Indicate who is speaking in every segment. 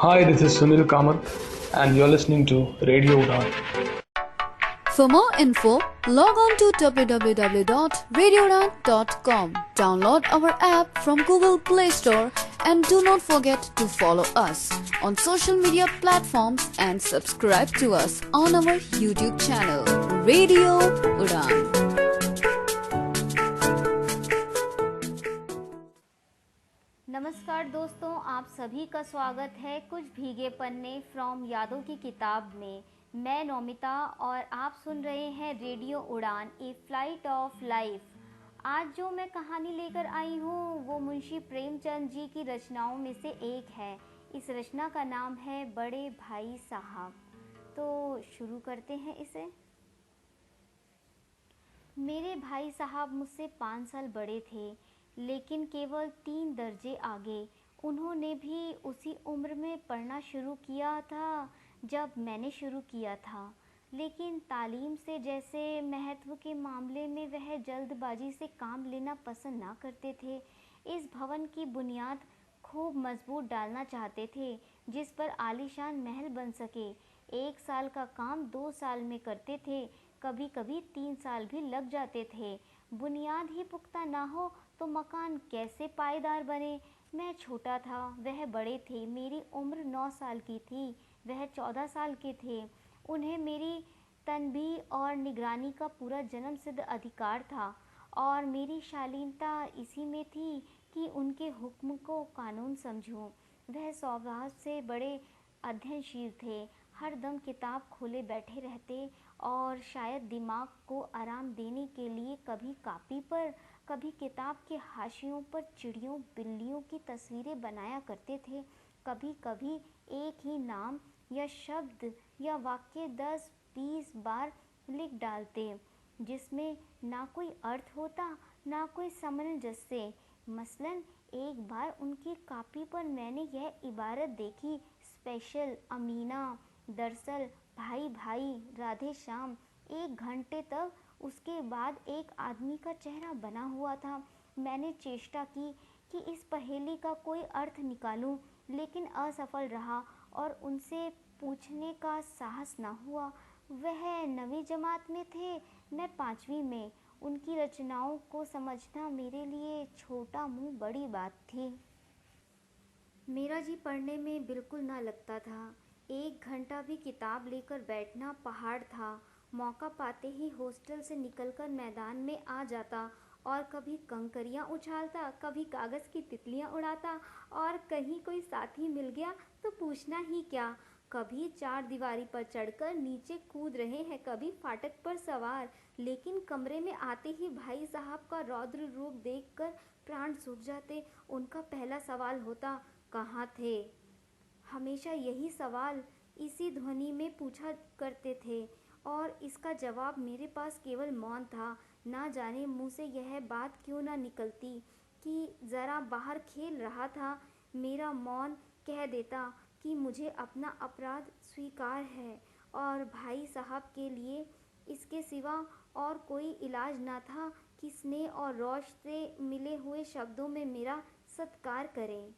Speaker 1: Hi, this is Sunil Kamath, and you're listening to Radio Udan.
Speaker 2: For more info, log on to www.radioran.com. Download our app from Google Play Store and do not forget to follow us on social media platforms and subscribe to us on our YouTube channel, Radio Udan.
Speaker 3: नमस्कार दोस्तों, आप सभी का स्वागत है कुछ भीगे पन्ने फ्रॉम यादों की किताब में। मैं नौमिता और आप सुन रहे हैं radio Udaan, a flight of life. आज जो मैं कहानी लेकर आई हूँ वो मुंशी प्रेमचंद जी की रचनाओं में से एक है। इस रचना का नाम है बड़े भाई साहब। तो शुरू करते हैं इसे। मेरे भाई साहब मुझसे 5 साल बड़े थे, लेकिन केवल 3 दर्जे आगे। उन्होंने भी उसी उम्र में पढ़ना शुरू किया था जब मैंने शुरू किया था, लेकिन तालीम से जैसे महत्व के मामले में वह जल्दबाजी से काम लेना पसंद ना करते थे। इस भवन की बुनियाद खूब मजबूत डालना चाहते थे जिस पर आलीशान महल बन सके। 1 साल का काम 2 साल में करते थे, कभी कभी 3 साल भी लग जाते थे। बुनियाद ही पुख्ता ना हो तो मकान कैसे पायदार बने। मैं छोटा था, वह बड़े थे। मेरी उम्र 9 साल की थी, वह 14 साल के थे। उन्हें मेरी तनबीह और निगरानी का पूरा जन्म सिद्ध अधिकार था और मेरी शालीनता इसी में थी कि उनके हुक्म को कानून समझूं। वह स्वभाव से बड़े अध्ययनशील थे, हर दम किताब खोले बैठे रहते और शायद दिमाग को आराम देने के लिए कभी कॉपी पर, कभी किताब के हाशियों पर चिड़ियों बिल्लियों की तस्वीरें बनाया करते थे। कभी कभी एक ही नाम या शब्द या वाक्य 10-20 बार लिख डालते, जिसमें ना कोई अर्थ होता ना कोई सामंजस्य। मसलन एक बार उनकी कॉपी पर मैंने यह इबारत देखी, स्पेशल अमीना, दरअसल भाई भाई राधे श्याम। 1 घंटे तक उसके बाद एक आदमी का चेहरा बना हुआ था। मैंने चेष्टा की कि इस पहेली का कोई अर्थ निकालूं, लेकिन असफल रहा और उनसे पूछने का साहस न हुआ। वह 9वीं जमात में थे, मैं 5वीं में। उनकी रचनाओं को समझना मेरे लिए छोटा मुंह बड़ी बात थी। मेरा जी पढ़ने में बिल्कुल ना लगता था। 1 घंटा भी किताब लेकर बैठना पहाड़ था। मौका पाते ही हॉस्टल से निकलकर मैदान में आ जाता और कभी कंकरियां उछालता, कभी कागज़ की तितलियां उड़ाता और कहीं कोई साथी मिल गया तो पूछना ही क्या। कभी 4 दीवारी पर चढ़कर नीचे कूद रहे हैं, कभी फाटक पर सवार। लेकिन कमरे में आते ही भाई साहब का रौद्र रूप देखकर प्राण सूख जाते। उनका पहला सवाल होता, कहाँ थे? हमेशा यही सवाल इसी ध्वनि में पूछा करते थे और इसका जवाब मेरे पास केवल मौन था। ना जाने मुँह से यह बात क्यों ना निकलती कि ज़रा बाहर खेल रहा था। मेरा मौन कह देता कि मुझे अपना अपराध स्वीकार है और भाई साहब के लिए इसके सिवा और कोई इलाज न था कि स्नेह और रोष से मिले हुए शब्दों में मेरा सत्कार करें।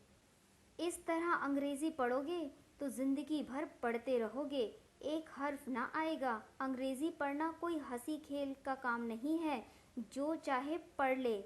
Speaker 3: इस तरह अंग्रेज़ी पढ़ोगे तो ज़िंदगी भर पढ़ते रहोगे, एक हर्फ ना आएगा। अंग्रेज़ी पढ़ना कोई हंसी खेल का काम नहीं है, जो चाहे पढ़ ले।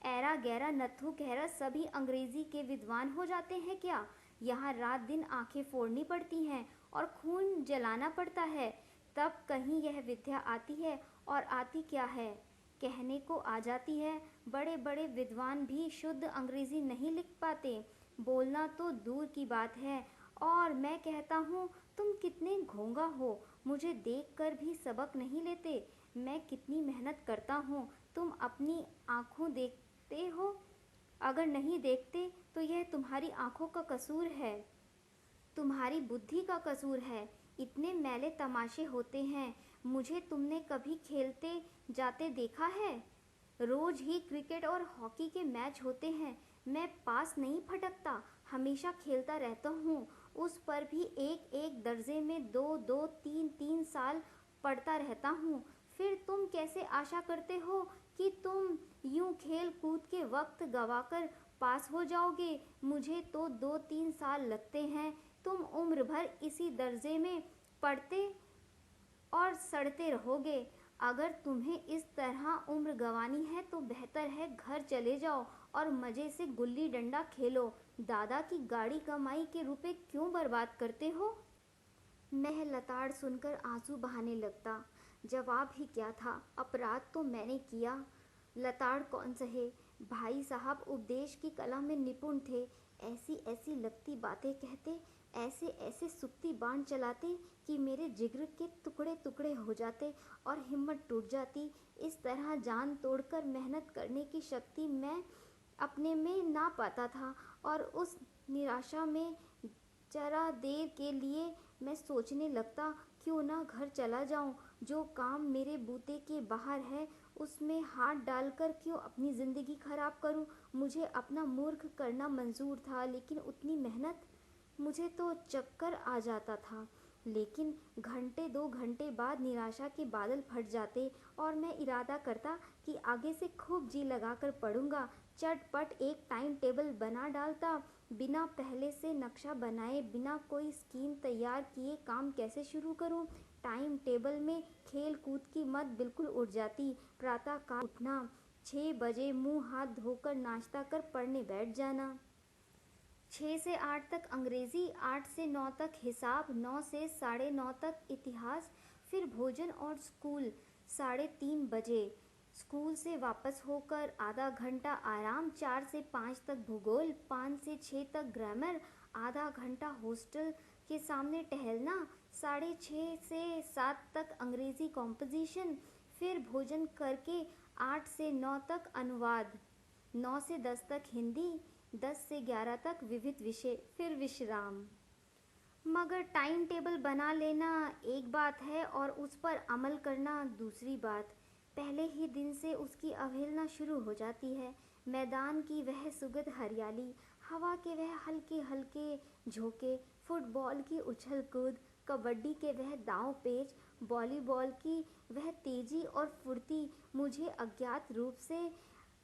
Speaker 3: ऐरा गैरा नत्थु गहरा सभी अंग्रेज़ी के विद्वान हो जाते हैं क्या? यहाँ रात दिन आंखें फोड़नी पड़ती हैं और खून जलाना पड़ता है, तब कहीं यह विद्या आती है। और आती क्या है, कहने को आ जाती है। बड़े बड़े विद्वान भी शुद्ध अंग्रेज़ी नहीं लिख पाते, बोलना तो दूर की बात है। और मैं कहता हूँ, तुम कितने घोंगा हो, मुझे देखकर भी सबक नहीं लेते। मैं कितनी मेहनत करता हूँ, तुम अपनी आँखों देखते हो? अगर नहीं देखते तो यह तुम्हारी आँखों का कसूर है, तुम्हारी बुद्धि का कसूर है। इतने मैले तमाशे होते हैं। मुझे तुमने कभी खेलते जाते देखा है? रोज ही क्रिकेट और हॉकी के मैच होते हैं, मैं पास नहीं फटकता, हमेशा खेलता रहता हूँ। उस पर भी एक एक दर्जे में 2-2, 3-3 साल पढ़ता रहता हूँ। फिर तुम कैसे आशा करते हो कि तुम यूं खेल कूद के वक्त गवाकर पास हो जाओगे? मुझे तो 2-3 साल लगते हैं। तुम उम्र भर इसी दर्जे में पढ़ते और सड़ते रहोगे। अगर तुम्हें इस तरह उम्र गंवानी है तो बेहतर है घर चले जाओ और मजे से गुल्ली डंडा खेलो। दादा की गाड़ी कमाई के रुपए क्यों बर्बाद करते हो? मैं लताड़ सुनकर आंसू बहाने लगता। जवाब ही क्या था, अपराध तो मैंने किया। लताड़ कौन सहे, भाई साहब उपदेश की कला में निपुण थे। ऐसी ऐसी लगती बातें कहते, ऐसे ऐसे सुक्ति बाण चलाते कि मेरे जिगर के टुकड़े टुकड़े हो जाते और हिम्मत टूट जाती। इस तरह जान तोड़कर मेहनत करने की शक्ति मैं अपने में ना पाता था और उस निराशा में जरा देर के लिए मैं सोचने लगता, क्यों ना घर चला जाऊं। जो काम मेरे बूते के बाहर है उसमें हाथ डालकर क्यों अपनी ज़िंदगी खराब करूं। मुझे अपना मूर्ख करना मंजूर था, लेकिन उतनी मेहनत, मुझे तो चक्कर आ जाता था। लेकिन घंटे 2 घंटे बाद निराशा के बादल फट जाते और मैं इरादा करता कि आगे से खूब जी लगाकर पढ़ूंगा। चटपट एक टाइम टेबल बना डालता, बिना पहले से नक्शा बनाए, बिना कोई स्कीम तैयार किए काम कैसे शुरू करूं। टाइम टेबल में खेल कूद की मत बिल्कुल उड़ जाती। प्रातः काल उठना, 6 बजे मुंह हाथ धोकर नाश्ता कर पढ़ने बैठ जाना। 6 से 8 तक अंग्रेजी, 8 से 9 तक हिसाब, 9 से 9:30 तक इतिहास, फिर भोजन और स्कूल 3:30 बजे। स्कूल से वापस होकर आधा घंटा आराम, 4 से 5 तक भूगोल, 5 से 6 तक ग्रामर, आधा घंटा हॉस्टल के सामने टहलना, 6:30 से 7 तक अंग्रेजी कॉम्पोजिशन, फिर भोजन करके 8 से 9 तक अनुवाद, 9 से 10 तक हिंदी, 10 से 11 तक विविध विषय, फिर विश्राम। मगर टाइम टेबल बना लेना एक बात है और उस पर अमल करना दूसरी बात। पहले ही दिन से उसकी अवहेलना शुरू हो जाती है। मैदान की वह सुगध हरियाली, हवा के वह हल्के हल्के झोंके, फुटबॉल की उछल कूद, कबड्डी के वह दांव पेच, वॉलीबॉल की वह तेजी और फुर्ती मुझे अज्ञात रूप से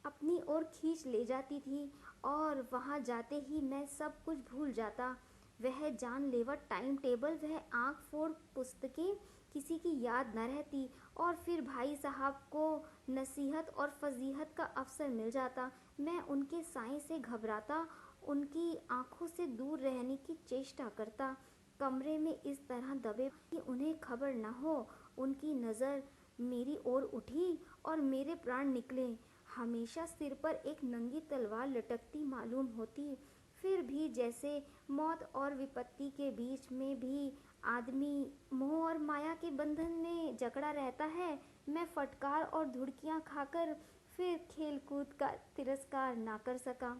Speaker 3: अपनी ओर खींच ले जाती थी और वहां जाते ही मैं सब कुछ भूल जाता। वह जानलेवा टाइम टेबल, वह आंख फोड़ पुस्तकें, किसी की याद न रहती। और फिर भाई साहब को नसीहत और फजीहत का अवसर मिल जाता। मैं उनके साए से घबराता, उनकी आंखों से दूर रहने की चेष्टा करता, कमरे में इस तरह दबे कि उन्हें खबर न हो। उनकी नज़र मेरी ओर उठी और मेरे प्राण निकले। हमेशा सिर पर एक नंगी तलवार लटकती मालूम होती। फिर भी जैसे मौत और विपत्ति के बीच में भी आदमी मोह और माया के बंधन में जकड़ा रहता है। मैं फटकार और धुड़कियां खाकर फिर खेल कूद का तिरस्कार ना कर सका।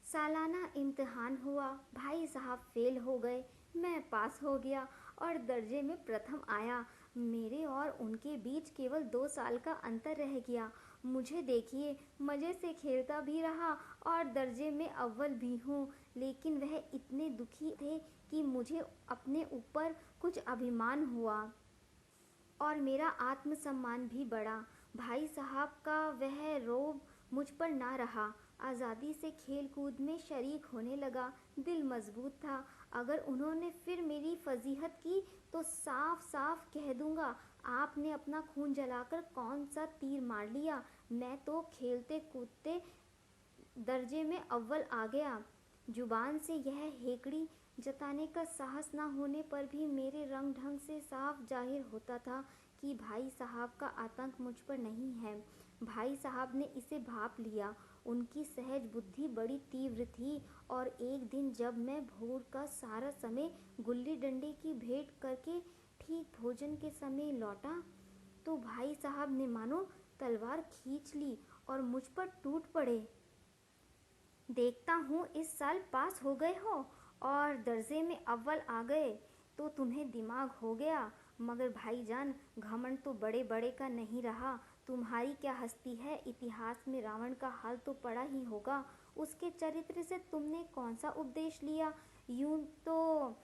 Speaker 3: सालाना इम्तिहान हुआ, भाई साहब फेल हो गए, मैं पास हो गया और दर्जे में प्रथम आया। मेरे और उनके बीच केवल 2 साल का अंतर रह गया। मुझे देखिए, मज़े से खेलता भी रहा और दर्जे में अव्वल भी हूँ। लेकिन वह इतने दुखी थे कि मुझे अपने ऊपर कुछ अभिमान हुआ और मेरा आत्मसम्मान भी बढ़ा। भाई साहब का वह रोब मुझ पर ना रहा। आज़ादी से खेल कूद में शरीक होने लगा। दिल मजबूत था। अगर उन्होंने फिर मेरी फजीहत की तो साफ साफ कह दूंगा, आपने अपना खून जलाकर कौन सा तीर मार लिया। मैं तो खेलते कूदते दर्जे में अव्वल आ गया। जुबान से यह हेकड़ी जताने का साहस न होने पर भी मेरे रंग ढंग से साफ जाहिर होता था कि भाई साहब का आतंक मुझ पर नहीं है। भाई साहब ने इसे भांप लिया। उनकी सहज बुद्धि बड़ी तीव्र थी और एक दिन जब मैं भोर का सारा समय गुल्ली डंडे की भेंट करके ठीक भोजन के समय लौटा तो भाई साहब ने मानो तलवार खींच ली और मुझ पर टूट पड़े। देखता हूँ इस साल पास हो गए हो और दर्जे में अव्वल आ गए तो तुम्हें दिमाग हो गया। मगर भाईजान, घमंड तो बड़े बड़े का नहीं रहा। तुम्हारी क्या हस्ती है। इतिहास में रावण का हाल तो पड़ा ही होगा। उसके चरित्र से तुमने कौन सा उपदेश लिया। यूं तो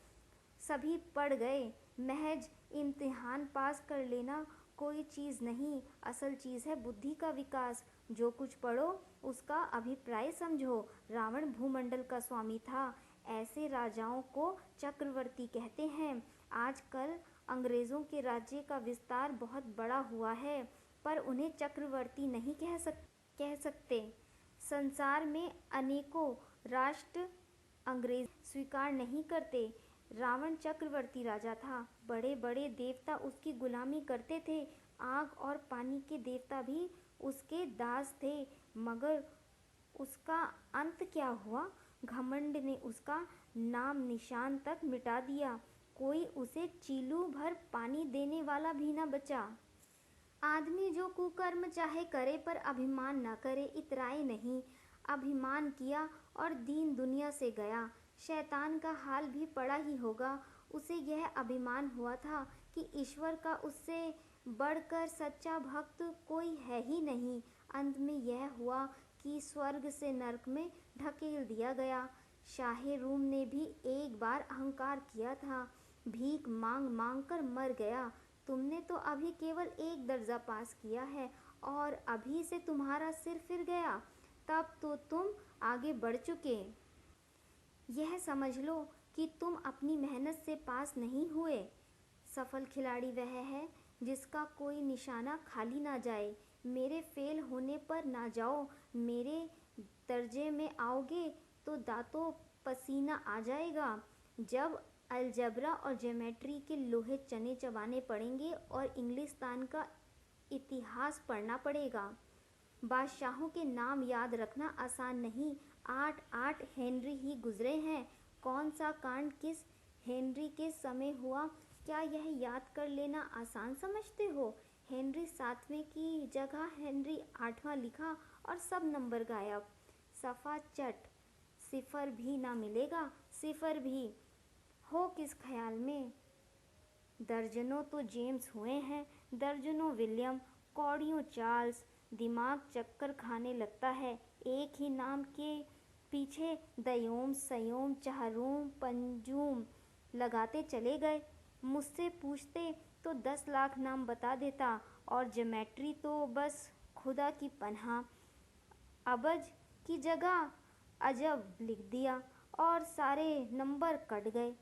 Speaker 3: सभी पढ़ गए। महज इम्तिहान पास कर लेना कोई चीज़ नहीं, असल चीज़ है बुद्धि का विकास। जो कुछ पढ़ो उसका अभिप्राय समझो। रावण भूमंडल का स्वामी था, ऐसे राजाओं को चक्रवर्ती कहते हैं। आजकल अंग्रेजों के राज्य का विस्तार बहुत बड़ा हुआ है, पर उन्हें चक्रवर्ती नहीं कह सकते। संसार में अनेकों राष्ट्र अंग्रेज स्वीकार नहीं करते। रावण चक्रवर्ती राजा था। बड़े बड़े देवता उसकी गुलामी करते थे। आग और पानी के देवता भी उसके दास थे। मगर उसका अंत क्या हुआ? घमंड ने उसका नाम निशान तक मिटा दिया। कोई उसे चीलू भर पानी देने वाला भी न बचा। आदमी जो कुकर्म चाहे करे, पर अभिमान न करे, इतराए नहीं। अभिमान किया और दीन दुनिया से गया। शैतान का हाल भी पड़ा ही होगा। उसे यह अभिमान हुआ था कि ईश्वर का उससे बढ़कर सच्चा भक्त कोई है ही नहीं। अंत में यह हुआ कि स्वर्ग से नरक में ढकेल दिया गया। शाहे रूम ने भी एक बार अहंकार किया था। भीख मांग मांग कर मर गया। तुमने तो अभी केवल एक दर्जा पास किया है और अभी से तुम्हारा सिर फिर गया। तब तो तुम आगे बढ़ चुके। यह समझ लो कि तुम अपनी मेहनत से पास नहीं हुए। सफल खिलाड़ी वह है जिसका कोई निशाना खाली ना जाए। मेरे फेल होने पर ना जाओ। मेरे दर्जे में आओगे तो दांतों पसीना आ जाएगा। जब अलजबरा और ज्योमेट्री के लोहे चने चबाने पड़ेंगे और इंग्लिस्तान का इतिहास पढ़ना पड़ेगा। बादशाहों के नाम याद रखना आसान नहीं। 8 हेनरी ही गुजरे हैं। कौन सा कांड किस हेनरी के समय हुआ, क्या यह याद कर लेना आसान समझते हो? हेनरी 7वें की जगह हेनरी 8वां लिखा और सब नंबर गायब। सफा चट। सिफर भी ना मिलेगा। सिफर भी हो किस ख्याल में? दर्जनों तो जेम्स हुए हैं, दर्जनों विलियम, कौड़ियों चार्ल्स। दिमाग चक्कर खाने लगता है। एक ही नाम के पीछे दयोम सयोम चहारोम पंजूम लगाते चले गए। मुझसे पूछते तो 10 लाख नाम बता देता, और ज्योमेट्री तो बस खुदा की पनाह। अबज की जगह अजब लिख दिया और सारे नंबर कट गए।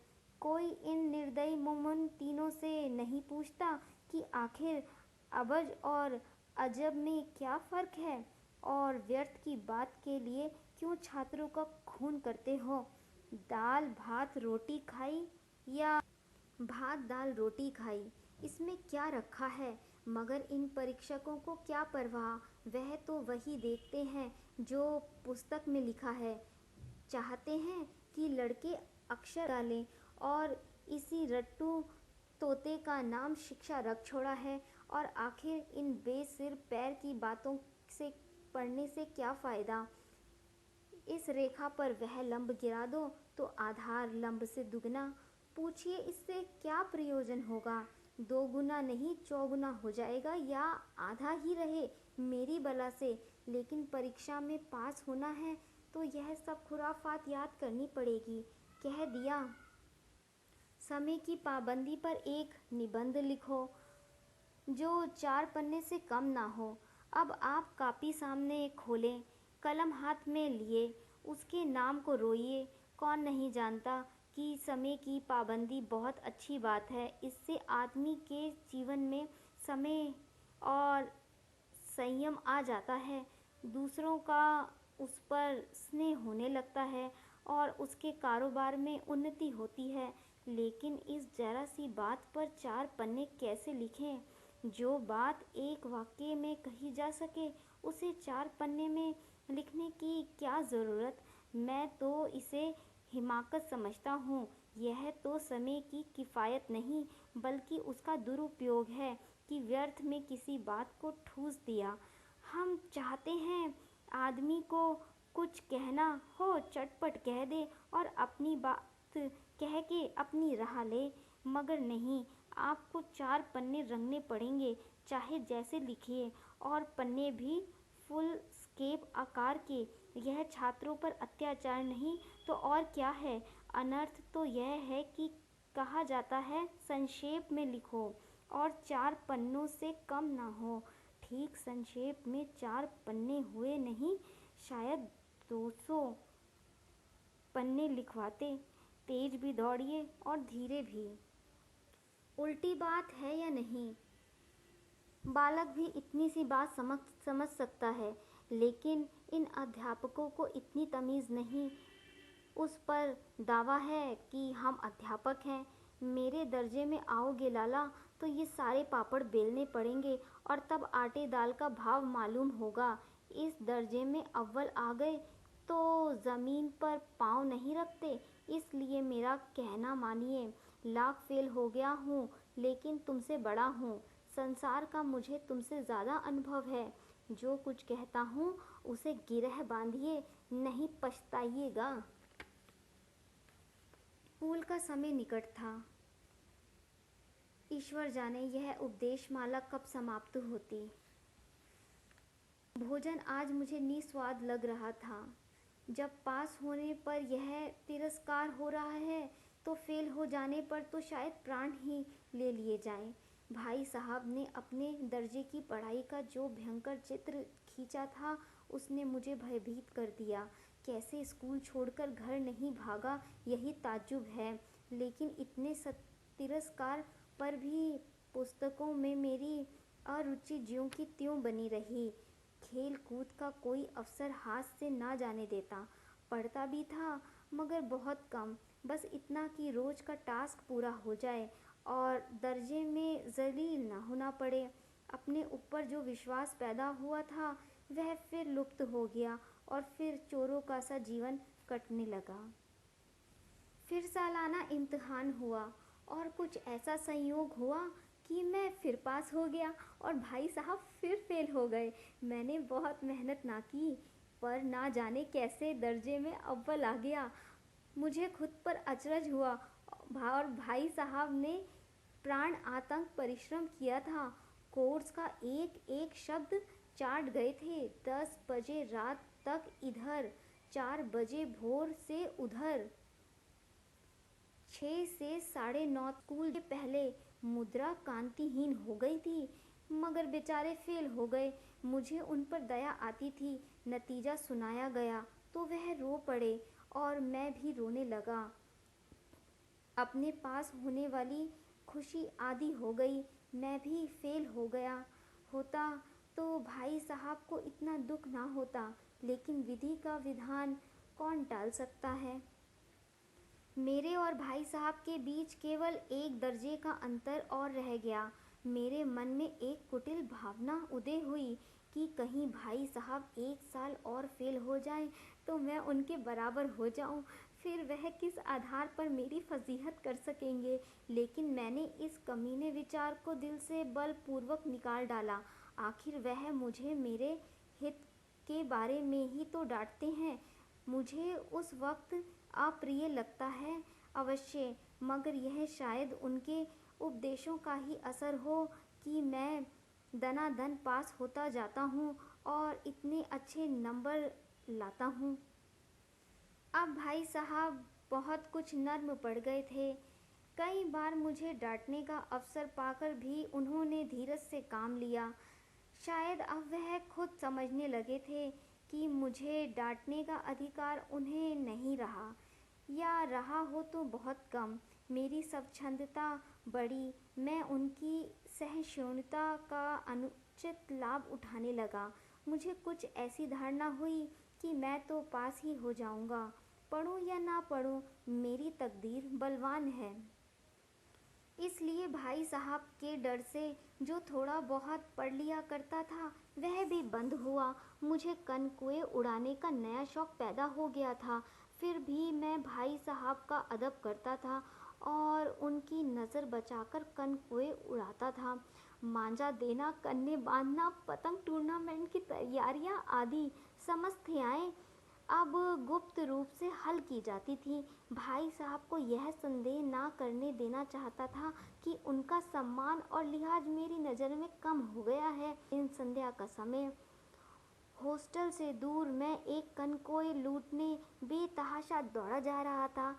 Speaker 3: कोई इन निर्दयी मोमन तीनों से नहीं पूछता कि आखिर अबज और अजब में क्या फ़र्क है, और व्यर्थ की बात के लिए क्यों छात्रों का खून करते हो? दाल भात रोटी खाई या भात दाल रोटी खाई, इसमें क्या रखा है? मगर इन परीक्षकों को क्या परवाह? वह तो वही देखते हैं जो पुस्तक में लिखा है। चाहते हैं कि लड़के अक्षर डालें, और इसी रट्टू तोते का नाम शिक्षा रख छोड़ा है। और आखिर इन बेसिर पैर की बातों से पढ़ने से क्या फ़ायदा? इस रेखा पर वह लंब गिरा दो तो आधार लंब से दुगना। पूछिए इससे क्या प्रयोजन होगा? 2 गुना नहीं 4 गुना हो जाएगा, या आधा ही रहे मेरी बला से। लेकिन परीक्षा में पास होना है तो यह सब खुराफात याद करनी पड़ेगी। कह दिया। समय की पाबंदी पर एक निबंध लिखो जो 4 पन्ने से कम ना हो। अब आप कापी सामने खोलें, कलम हाथ में लिए, उसके नाम को रोइए। कौन नहीं जानता कि समय की पाबंदी बहुत अच्छी बात है। इससे आदमी के जीवन में समय और संयम आ जाता है। दूसरों का उस पर स्नेह होने लगता है और उसके कारोबार में उन्नति होती है। लेकिन इस जरा सी बात पर 4 पन्ने कैसे लिखें? जो बात एक वाक्य में कही जा सके उसे 4 पन्ने में लिखने की क्या ज़रूरत? मैं तो इसे हिमाकत समझता हूँ। यह तो समय की किफ़ायत नहीं बल्कि उसका दुरुपयोग है कि व्यर्थ में किसी बात को ठूस दिया। हम चाहते हैं आदमी को कुछ कहना हो चटपट कह दे और अपनी बात कह के अपनी राह ले। मगर नहीं, आपको 4 पन्ने रंगने पड़ेंगे, चाहे जैसे लिखिए, और पन्ने भी फुल स्केप आकार के। यह छात्रों पर अत्याचार नहीं तो और क्या है? अनर्थ तो यह है कि कहा जाता है संक्षेप में लिखो और 4 पन्नों से कम ना हो। ठीक संक्षेप में 4 पन्ने हुए नहीं, शायद 200 पन्ने लिखवाते। तेज भी दौड़िए और धीरे भी। उल्टी बात है या नहीं? बालक भी इतनी सी बात समझ सकता है, लेकिन इन अध्यापकों को इतनी तमीज़ नहीं। उस पर दावा है कि हम अध्यापक हैं। मेरे दर्जे में आओगे लाला तो ये सारे पापड़ बेलने पड़ेंगे और तब आटे दाल का भाव मालूम होगा। इस दर्जे में अव्वल आ गए तो ज़मीन पर पाँव नहीं रखते, इसलिए मेरा कहना मानिए। लाख फेल हो गया हूँ लेकिन तुमसे बड़ा हूँ। संसार का मुझे तुमसे ज़्यादा अनुभव है। जो कुछ कहता हूँ उसे गिरह बांधिए, नहीं पछताइएगा। स्कूल का समय निकट था। ईश्वर जाने यह उपदेश माला कब समाप्त होती। भोजन आज मुझे निस्वाद लग रहा था। जब पास होने पर यह तिरस्कार हो रहा है तो फेल हो जाने पर तो शायद प्राण ही ले लिए जाएं। भाई साहब ने अपने दर्जे की पढ़ाई का जो भयंकर चित्र खींचा था उसने मुझे भयभीत कर दिया। कैसे स्कूल छोड़कर घर नहीं भागा यही ताज्जुब है। लेकिन इतने तिरस्कार पर भी पुस्तकों में मेरी अरुचि ज्यों की त्यों बनी रही। खेल कूद का कोई अवसर हाथ से ना जाने देता। पढ़ता भी था मगर बहुत कम, बस इतना कि रोज का टास्क पूरा हो जाए और दर्जे में जलील ना होना पड़े। अपने ऊपर जो विश्वास पैदा हुआ था वह फिर लुप्त हो गया और फिर चोरों का सा जीवन कटने लगा। फिर सालाना इम्तिहान हुआ और कुछ ऐसा संयोग हुआ कि मैं फिर पास हो गया और भाई साहब फिर फेल हो गए। मैंने बहुत मेहनत ना की पर ना जाने कैसे दर्जे में अव्वल आ गया। मुझे खुद पर अचरज हुआ और भाई साहब ने प्राण आतंक परिश्रम किया था। कोर्स का एक एक शब्द चाट गए थे। 10 बजे रात तक इधर, 4 बजे भोर से उधर, 6 से 9:30 स्कूल के पहले। मुद्रा कांतिहीन हो गई थी मगर बेचारे फेल हो गए। मुझे उन पर दया आती थी। नतीजा सुनाया गया तो वह रो पड़े और मैं भी रोने लगा। अपने पास होने वाली खुशी आधी हो गई। मैं भी फेल हो गया होता तो भाई साहब को इतना दुख ना होता, लेकिन विधि का विधान कौन टाल सकता है। मेरे और भाई साहब के बीच केवल एक दर्जे का अंतर और रह गया। मेरे मन में एक कुटिल भावना उदय हुई कि कहीं भाई साहब 1 साल और फेल हो जाएं तो मैं उनके बराबर हो जाऊं। फिर वह किस आधार पर मेरी फजीहत कर सकेंगे। लेकिन मैंने इस कमीने विचार को दिल से बलपूर्वक निकाल डाला। आखिर वह मुझे मेरे हित के बारे में ही तो डांटते हैं। मुझे उस वक्त अप्रिय लगता है अवश्य, मगर यह शायद उनके उपदेशों का ही असर हो कि मैं दनादन पास होता जाता हूँ और इतने अच्छे नंबर लाता हूँ। अब भाई साहब बहुत कुछ नर्म पड़ गए थे। कई बार मुझे डांटने का अवसर पाकर भी उन्होंने धीरज से काम लिया। शायद अब वह खुद समझने लगे थे कि मुझे डांटने का अधिकार उन्हें नहीं रहा, या रहा हो तो बहुत कम। मेरी स्वच्छंदता बढ़ी। मैं उनकी सहिष्णुता का अनुचित लाभ उठाने लगा। मुझे कुछ ऐसी धारणा हुई कि मैं तो पास ही हो जाऊंगा। पढ़ूं या ना पढ़ूं, मेरी तकदीर बलवान है। इसलिए भाई साहब के डर से जो थोड़ा बहुत पढ़ लिया करता था वह भी बंद हुआ। मुझे कनकुए उड़ाने का नया शौक पैदा हो गया था। फिर भी मैं भाई साहब का अदब करता था और उनकी नज़र बचाकर कनकुए उड़ाता था। मांझा देना, कन्ने बांधना, पतंग टूर्नामेंट की तैयारियां आदि समस्त क्रियाएं अब गुप्त रूप से हल की जाती थी। भाई साहब को यह संदेह ना करने देना चाहता था कि उनका सम्मान और लिहाज मेरी नज़र में कम हो गया है। इन संध्या का समय हॉस्टल से दूर मैं एक कनकोई लूटने बेतहाशा दौड़ा जा रहा था।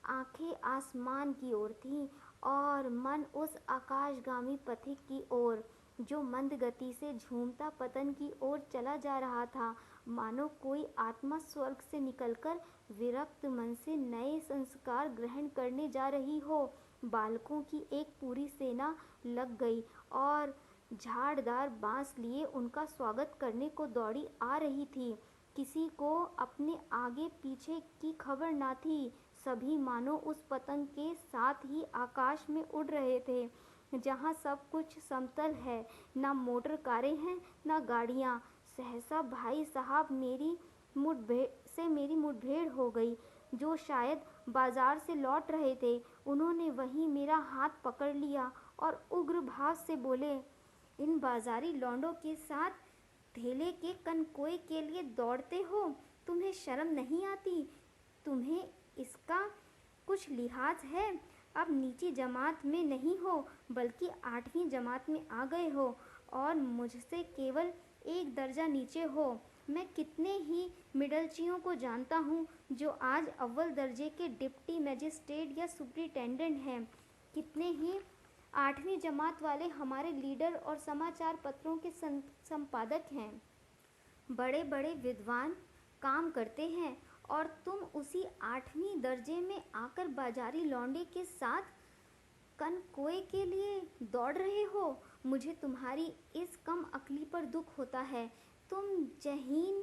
Speaker 3: आंखें आसमान की ओर थीं और मन उस आकाशगामी पथिक की ओर जो मंद गति से झूमता पतन की ओर चला जा रहा था। मानो कोई आत्मा स्वर्ग से निकलकर विरक्त मन से नए संस्कार ग्रहण करने जा रही हो। बालकों की एक पूरी सेना लग गई और झाड़दार बांस लिए उनका स्वागत करने को दौड़ी आ रही थी। किसी को अपने आगे पीछे की खबर ना थी। सभी मानो उस पतंग के साथ ही आकाश में उड़ रहे थे जहाँ सब कुछ समतल है, ना मोटर कारें हैं ना गाड़ियाँ। सहसा भाई साहब मेरी मुठभेड़ हो गई। जो शायद बाजार से लौट रहे थे, उन्होंने वहीं मेरा हाथ पकड़ लिया और उग्र भाव से बोले, इन बाजारी लौंडों के साथ धेले के कनकोई के लिए दौड़ते हो? तुम्हें शर्म नहीं आती? तुम्हें इसका कुछ लिहाज है? अब नीची जमात में नहीं हो बल्कि 8वीं जमात में आ गए हो और मुझसे केवल एक दर्जा नीचे हो। मैं कितने ही मिडलचियों को जानता हूँ जो आज अव्वल दर्जे के डिप्टी मजिस्ट्रेट या सुपरिटेंडेंट हैं। कितने ही 8वीं जमात वाले हमारे लीडर और समाचार पत्रों के संपादक हैं। बड़े बड़े विद्वान काम करते हैं और तुम उसी 8वीं दर्जे में आकर बाजारी लौंडे के साथ कनकोए के लिए दौड़ रहे हो। मुझे तुम्हारी इस कम अक्ली पर दुख होता है। तुम जहीन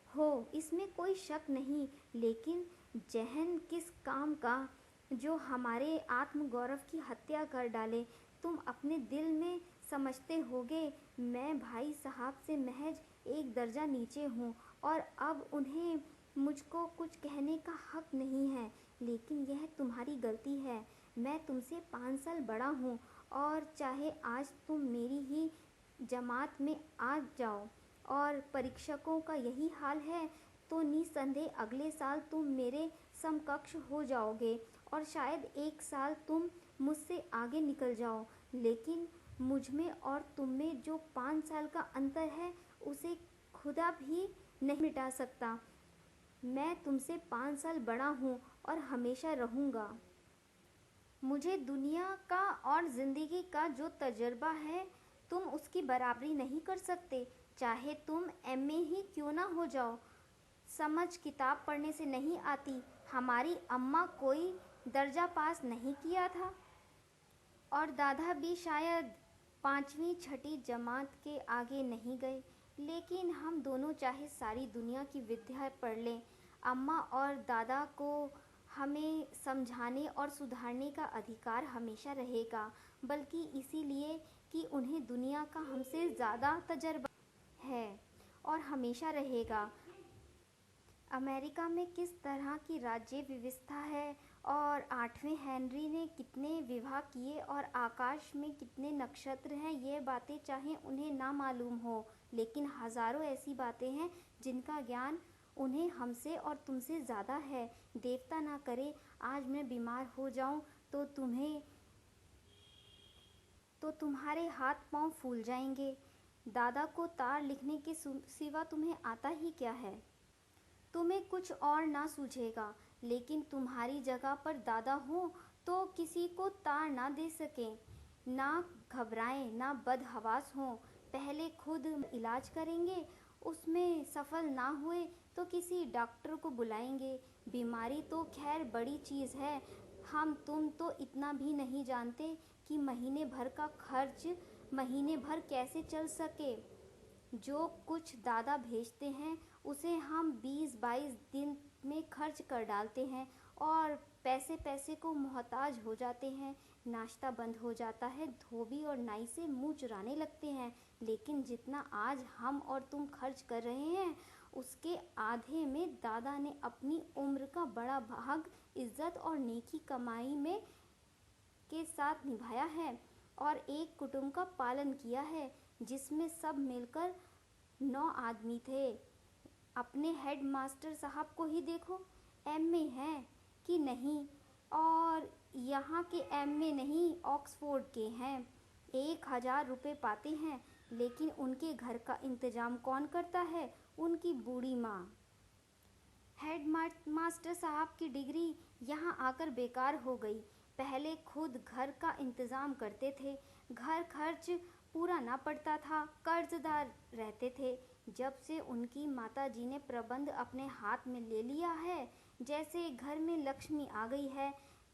Speaker 3: हो, इसमें कोई शक नहीं, लेकिन जहन किस काम का जो हमारे आत्मगौरव की हत्या कर डाले। तुम अपने दिल में समझते होगे मैं भाई साहब से महज एक दर्जा नीचे हूँ और अब उन्हें मुझको कुछ कहने का हक नहीं है, लेकिन यह तुम्हारी गलती है। मैं तुमसे 5 साल बड़ा हूँ और चाहे आज तुम मेरी ही जमात में आ जाओ और परीक्षकों का यही हाल है, तो निसंदेह अगले साल तुम मेरे समकक्ष हो जाओगे और शायद एक साल तुम मुझसे आगे निकल जाओ। लेकिन मुझमें और तुममें जो 5 साल का अंतर है, उसे खुदा भी नहीं मिटा सकता। मैं तुमसे 5 साल बड़ा हूँ और हमेशा रहूँगा। मुझे दुनिया का और ज़िंदगी का जो तजर्बा है, तुम उसकी बराबरी नहीं कर सकते, चाहे तुम एमए ही क्यों ना हो जाओ। समझ किताब पढ़ने से नहीं आती। हमारी अम्मा कोई दर्जा पास नहीं किया था और दादा भी शायद 5वीं 6ठी जमात के आगे नहीं गए, लेकिन हम दोनों चाहे सारी दुनिया की विद्या पढ़ लें, अम्मा और दादा को हमें समझाने और सुधारने का अधिकार हमेशा रहेगा, बल्कि इसीलिए कि उन्हें दुनिया का हमसे ज़्यादा तजर्बा है और हमेशा रहेगा। अमेरिका में किस तरह की राज्य व्यवस्था है और 8वें हेनरी ने कितने विवाह किए और आकाश में कितने नक्षत्र हैं, ये बातें चाहे उन्हें ना मालूम हो, लेकिन हजारों ऐसी बातें हैं जिनका ज्ञान उन्हें हमसे और तुमसे ज़्यादा है। देवता ना करे आज मैं बीमार हो जाऊं तो तुम्हारे हाथ पांव फूल जाएंगे। दादा को तार लिखने के सिवा तुम्हें आता ही क्या है? तुम्हें कुछ और ना सूझेगा, लेकिन तुम्हारी जगह पर दादा हो तो किसी को तार ना दे सकें। ना घबराएं, ना बदहवास हों, पहले खुद इलाज करेंगे, उसमें सफल ना हुए तो किसी डॉक्टर को बुलाएंगे। बीमारी तो खैर बड़ी चीज़ है, हम तुम तो इतना भी नहीं जानते कि महीने भर का खर्च महीने भर कैसे चल सके। जो कुछ दादा भेजते हैं उसे हम 20-22 दिन में खर्च कर डालते हैं और पैसे पैसे को मोहताज हो जाते हैं। नाश्ता बंद हो जाता है, धोबी और नाई से मुंह चुराने लगते हैं, लेकिन जितना आज हम और तुम खर्च कर रहे हैं उसके आधे में दादा ने अपनी उम्र का बड़ा भाग इज्जत और नेकी कमाई में के साथ निभाया है और एक कुटुंब का पालन किया है जिसमें सब मिलकर 9 आदमी थे। अपने हेड मास्टर साहब को ही देखो, एमए हैं कि नहीं, और यहाँ के एमए नहीं ऑक्सफोर्ड के हैं। 1000 रुपये पाते हैं, लेकिन उनके घर का इंतजाम कौन करता है? उनकी बूढ़ी माँ। हेड मास्टर साहब की डिग्री यहाँ आकर बेकार हो गई। पहले खुद घर का इंतज़ाम करते थे, घर खर्च पूरा ना पड़ता था, कर्जदार रहते थे, जब से उनकी माताजी ने प्रबंध अपने हाथ में ले लिया है, जैसे घर में लक्ष्मी आ गई है।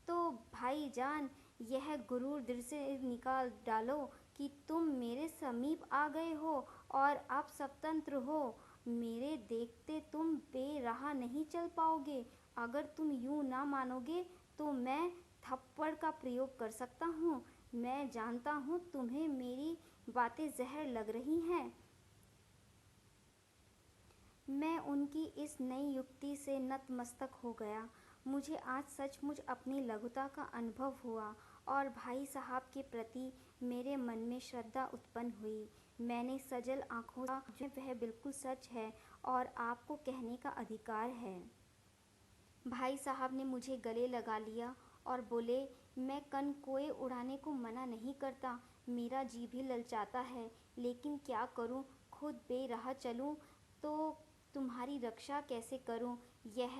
Speaker 3: तो भाईजान, यह गुरूर दिल से निकाल डालो कि तुम मेरे समीप आ गए हो और अब स्वतंत्र हो। मेरे देखते तुम बेराह नहीं चल पाओगे। अगर तुम यूं ना मानोगे तो मैं थप्पड़ का प्रयोग कर सकता हूँ। मैं जानता हूँ तुम्हें मेरी बातें जहर लग रही हैं। मैं उनकी इस नई युक्ति से नतमस्तक हो गया। मुझे आज सचमुच अपनी लघुता का अनुभव हुआ और भाई साहब के प्रति मेरे मन में श्रद्धा उत्पन्न हुई। मैंने सजल आंखों से वह बिल्कुल सच है और आपको कहने का अधिकार है। भाई साहब ने मुझे गले लगा लिया और बोले, मैं कनकोए उड़ाने को मना नहीं करता, मेरा जी भी ललचाता है, लेकिन क्या करूं, खुद बेराह चलूं तो तुम्हारी रक्षा कैसे करूं? यह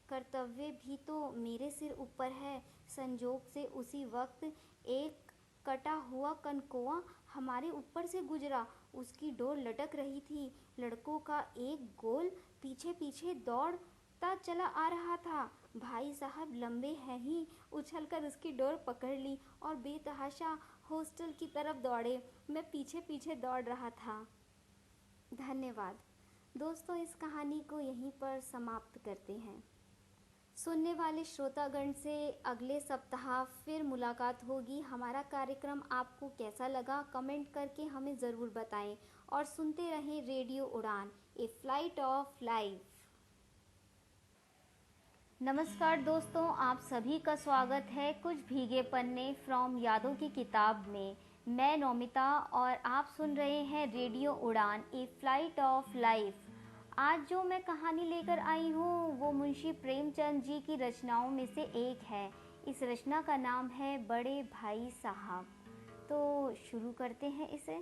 Speaker 3: कर्तव्य भी तो मेरे सिर ऊपर है। संजोग से उसी वक्त एक कटा हुआ कनकोआ हमारे ऊपर से गुजरा। उसकी डोर लटक रही थी। लड़कों का एक गोल पीछे पीछे दौड़ता चला आ रहा था। भाई साहब लंबे हैं ही उछलकर उसकी डोर पकड़ ली और बेतहाशा हॉस्टल की तरफ दौड़े। मैं पीछे पीछे दौड़ रहा था। धन्यवाद दोस्तों, इस कहानी को यहीं पर समाप्त करते हैं। सुनने वाले श्रोतागण से अगले सप्ताह फिर मुलाकात होगी। हमारा कार्यक्रम आपको कैसा लगा कमेंट करके हमें ज़रूर बताएं और सुनते रहें radio Udaan, a flight of life. नमस्कार दोस्तों, आप सभी का स्वागत है कुछ भीगे पन्ने फ्रॉम यादों की किताब में। मैं नौमिता और आप सुन रहे हैं radio Udaan, a flight of life. आज जो मैं कहानी लेकर आई हूँ वो मुंशी प्रेमचंद जी की रचनाओं में से एक है। इस रचना का नाम है बड़े भाई साहब। तो शुरू करते हैं इसे।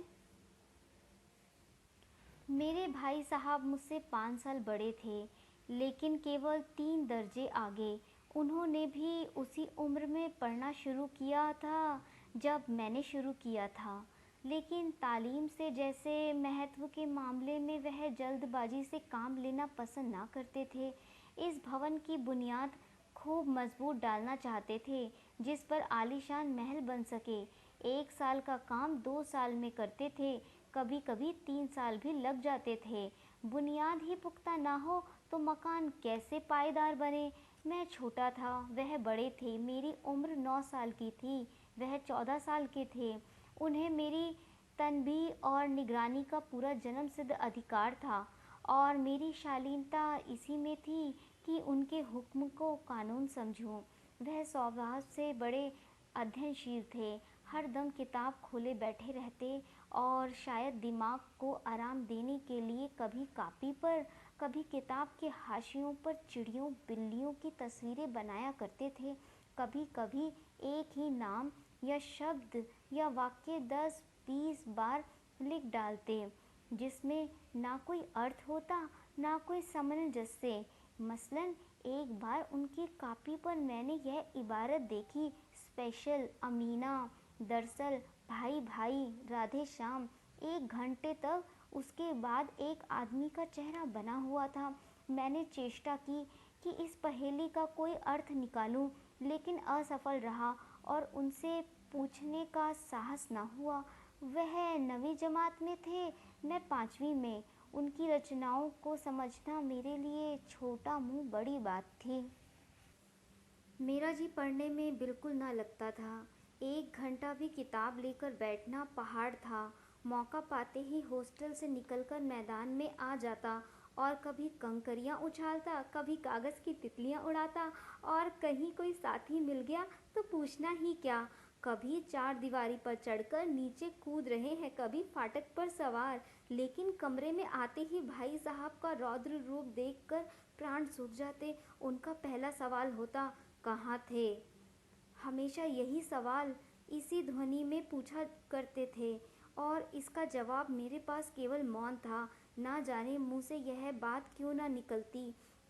Speaker 3: मेरे भाई साहब मुझसे 5 साल बड़े थे, लेकिन केवल 3 दर्जे आगे। उन्होंने भी उसी उम्र में पढ़ना शुरू किया था जब मैंने शुरू किया था, लेकिन तालीम से जैसे महत्व के मामले में वह जल्दबाजी से काम लेना पसंद ना करते थे। इस भवन की बुनियाद खूब मजबूत डालना चाहते थे जिस पर आलीशान महल बन सके। 1 साल का काम 2 साल में करते थे, कभी कभी 3 साल भी लग जाते थे। बुनियाद ही पुख्ता ना हो तो मकान कैसे पायदार बने। मैं छोटा था, वह बड़े थे। मेरी उम्र 9 साल की थी, वह 14 साल के थे। उन्हें मेरी तनबीह और निगरानी का पूरा जन्म सिद्ध अधिकार था और मेरी शालीनता इसी में थी कि उनके हुक्म को कानून समझूं। वह स्वभाव से बड़े अध्ययनशील थे, हर दम किताब खोले बैठे रहते और शायद दिमाग को आराम देने के लिए कभी कॉपी पर, कभी किताब के हाशियों पर चिड़ियों बिल्लियों की तस्वीरें बनाया करते थे। कभी कभी एक ही नाम या शब्द या वाक्य 10-20 बार लिख डालते, जिसमें ना कोई अर्थ होता ना कोई सामंजस्य। मसलन एक बार उनकी कॉपी पर मैंने यह इबारत देखी, स्पेशल अमीना, दरअसल भाई भाई राधे श्याम। 1 घंटे तक उसके बाद एक आदमी का चेहरा बना हुआ था। मैंने चेष्टा की कि इस पहेली का कोई अर्थ निकालूं, लेकिन असफल रहा और उनसे पूछने का साहस न हुआ। वह 9वीं जमात में थे, मैं 5वीं में। उनकी रचनाओं को समझना मेरे लिए छोटा मुंह बड़ी बात थी। मेरा जी पढ़ने में बिल्कुल ना लगता था। 1 घंटा भी किताब लेकर बैठना पहाड़ था। मौका पाते ही हॉस्टल से निकलकर मैदान में आ जाता और कभी कंकरियां उछालता, कभी कागज़ की तितलियां उड़ाता और कहीं कोई साथी मिल गया तो पूछना ही क्या। कभी 4 दीवारी पर चढ़कर नीचे कूद रहे हैं, कभी फाटक पर सवार। लेकिन कमरे में आते ही भाई साहब का रौद्र रूप देखकर प्राण सूख जाते। उनका पहला सवाल होता, कहाँ थे? हमेशा यही सवाल इसी ध्वनि में पूछा करते थे और इसका जवाब मेरे पास केवल मौन था। ना जाने मुँह से यह बात क्यों ना निकलती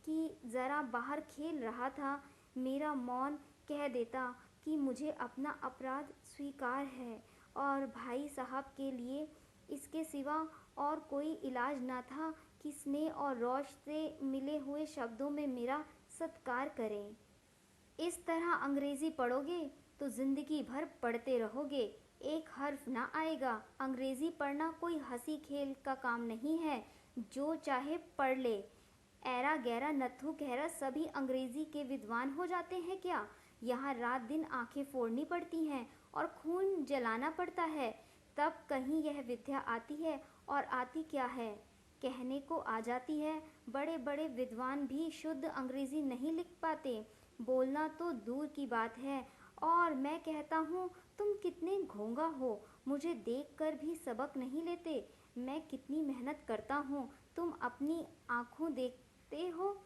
Speaker 3: कि ज़रा बाहर खेल रहा था। मेरा मौन कह देता कि मुझे अपना अपराध स्वीकार है और भाई साहब के लिए इसके सिवा और कोई इलाज न था कि स्नेह और रौश से मिले हुए शब्दों में मेरा सत्कार करें। इस तरह अंग्रेजी पढ़ोगे तो जिंदगी भर पढ़ते रहोगे, एक हर्फ ना आएगा। अंग्रेजी पढ़ना कोई हंसी खेल का काम नहीं है, जो चाहे पढ़ ले। ऐरा गैरा नत्थु गहरा सभी अंग्रेजी के विद्वान हो जाते हैं क्या? यहाँ रात दिन आंखें फोड़नी पड़ती हैं और खून जलाना पड़ता है, तब कहीं यह विद्या आती है। और आती क्या है, कहने को आ जाती है। बड़े बड़े विद्वान भी शुद्ध अंग्रेजी नहीं लिख पाते, बोलना तो दूर की बात है। और मैं कहता हूँ, तुम कितने घोंगा हो, मुझे देखकर भी सबक नहीं लेते। मैं कितनी मेहनत करता हूँ, तुम अपनी आँखों देखते हो?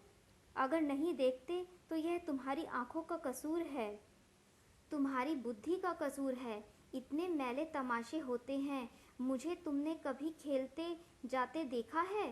Speaker 3: अगर नहीं देखते तो यह तुम्हारी आँखों का कसूर है, तुम्हारी बुद्धि का कसूर है। इतने मैले तमाशे होते हैं, मुझे तुमने कभी खेलते जाते देखा है?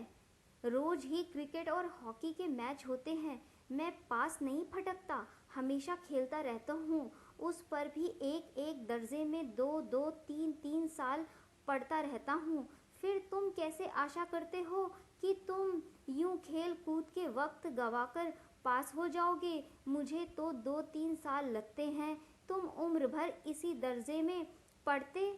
Speaker 3: रोज ही क्रिकेट और हॉकी के मैच होते हैं, मैं पास नहीं फटकता, हमेशा खेलता रहता हूँ। उस पर भी एक एक दर्जे में 2-2, 3-3 साल पढ़ता रहता हूँ। फिर तुम कैसे आशा करते हो कि तुम यूं खेल कूद के वक्त गवाकर पास हो जाओगे? मुझे तो 2-3 साल लगते हैं, तुम उम्र भर इसी दर्जे में पढ़ते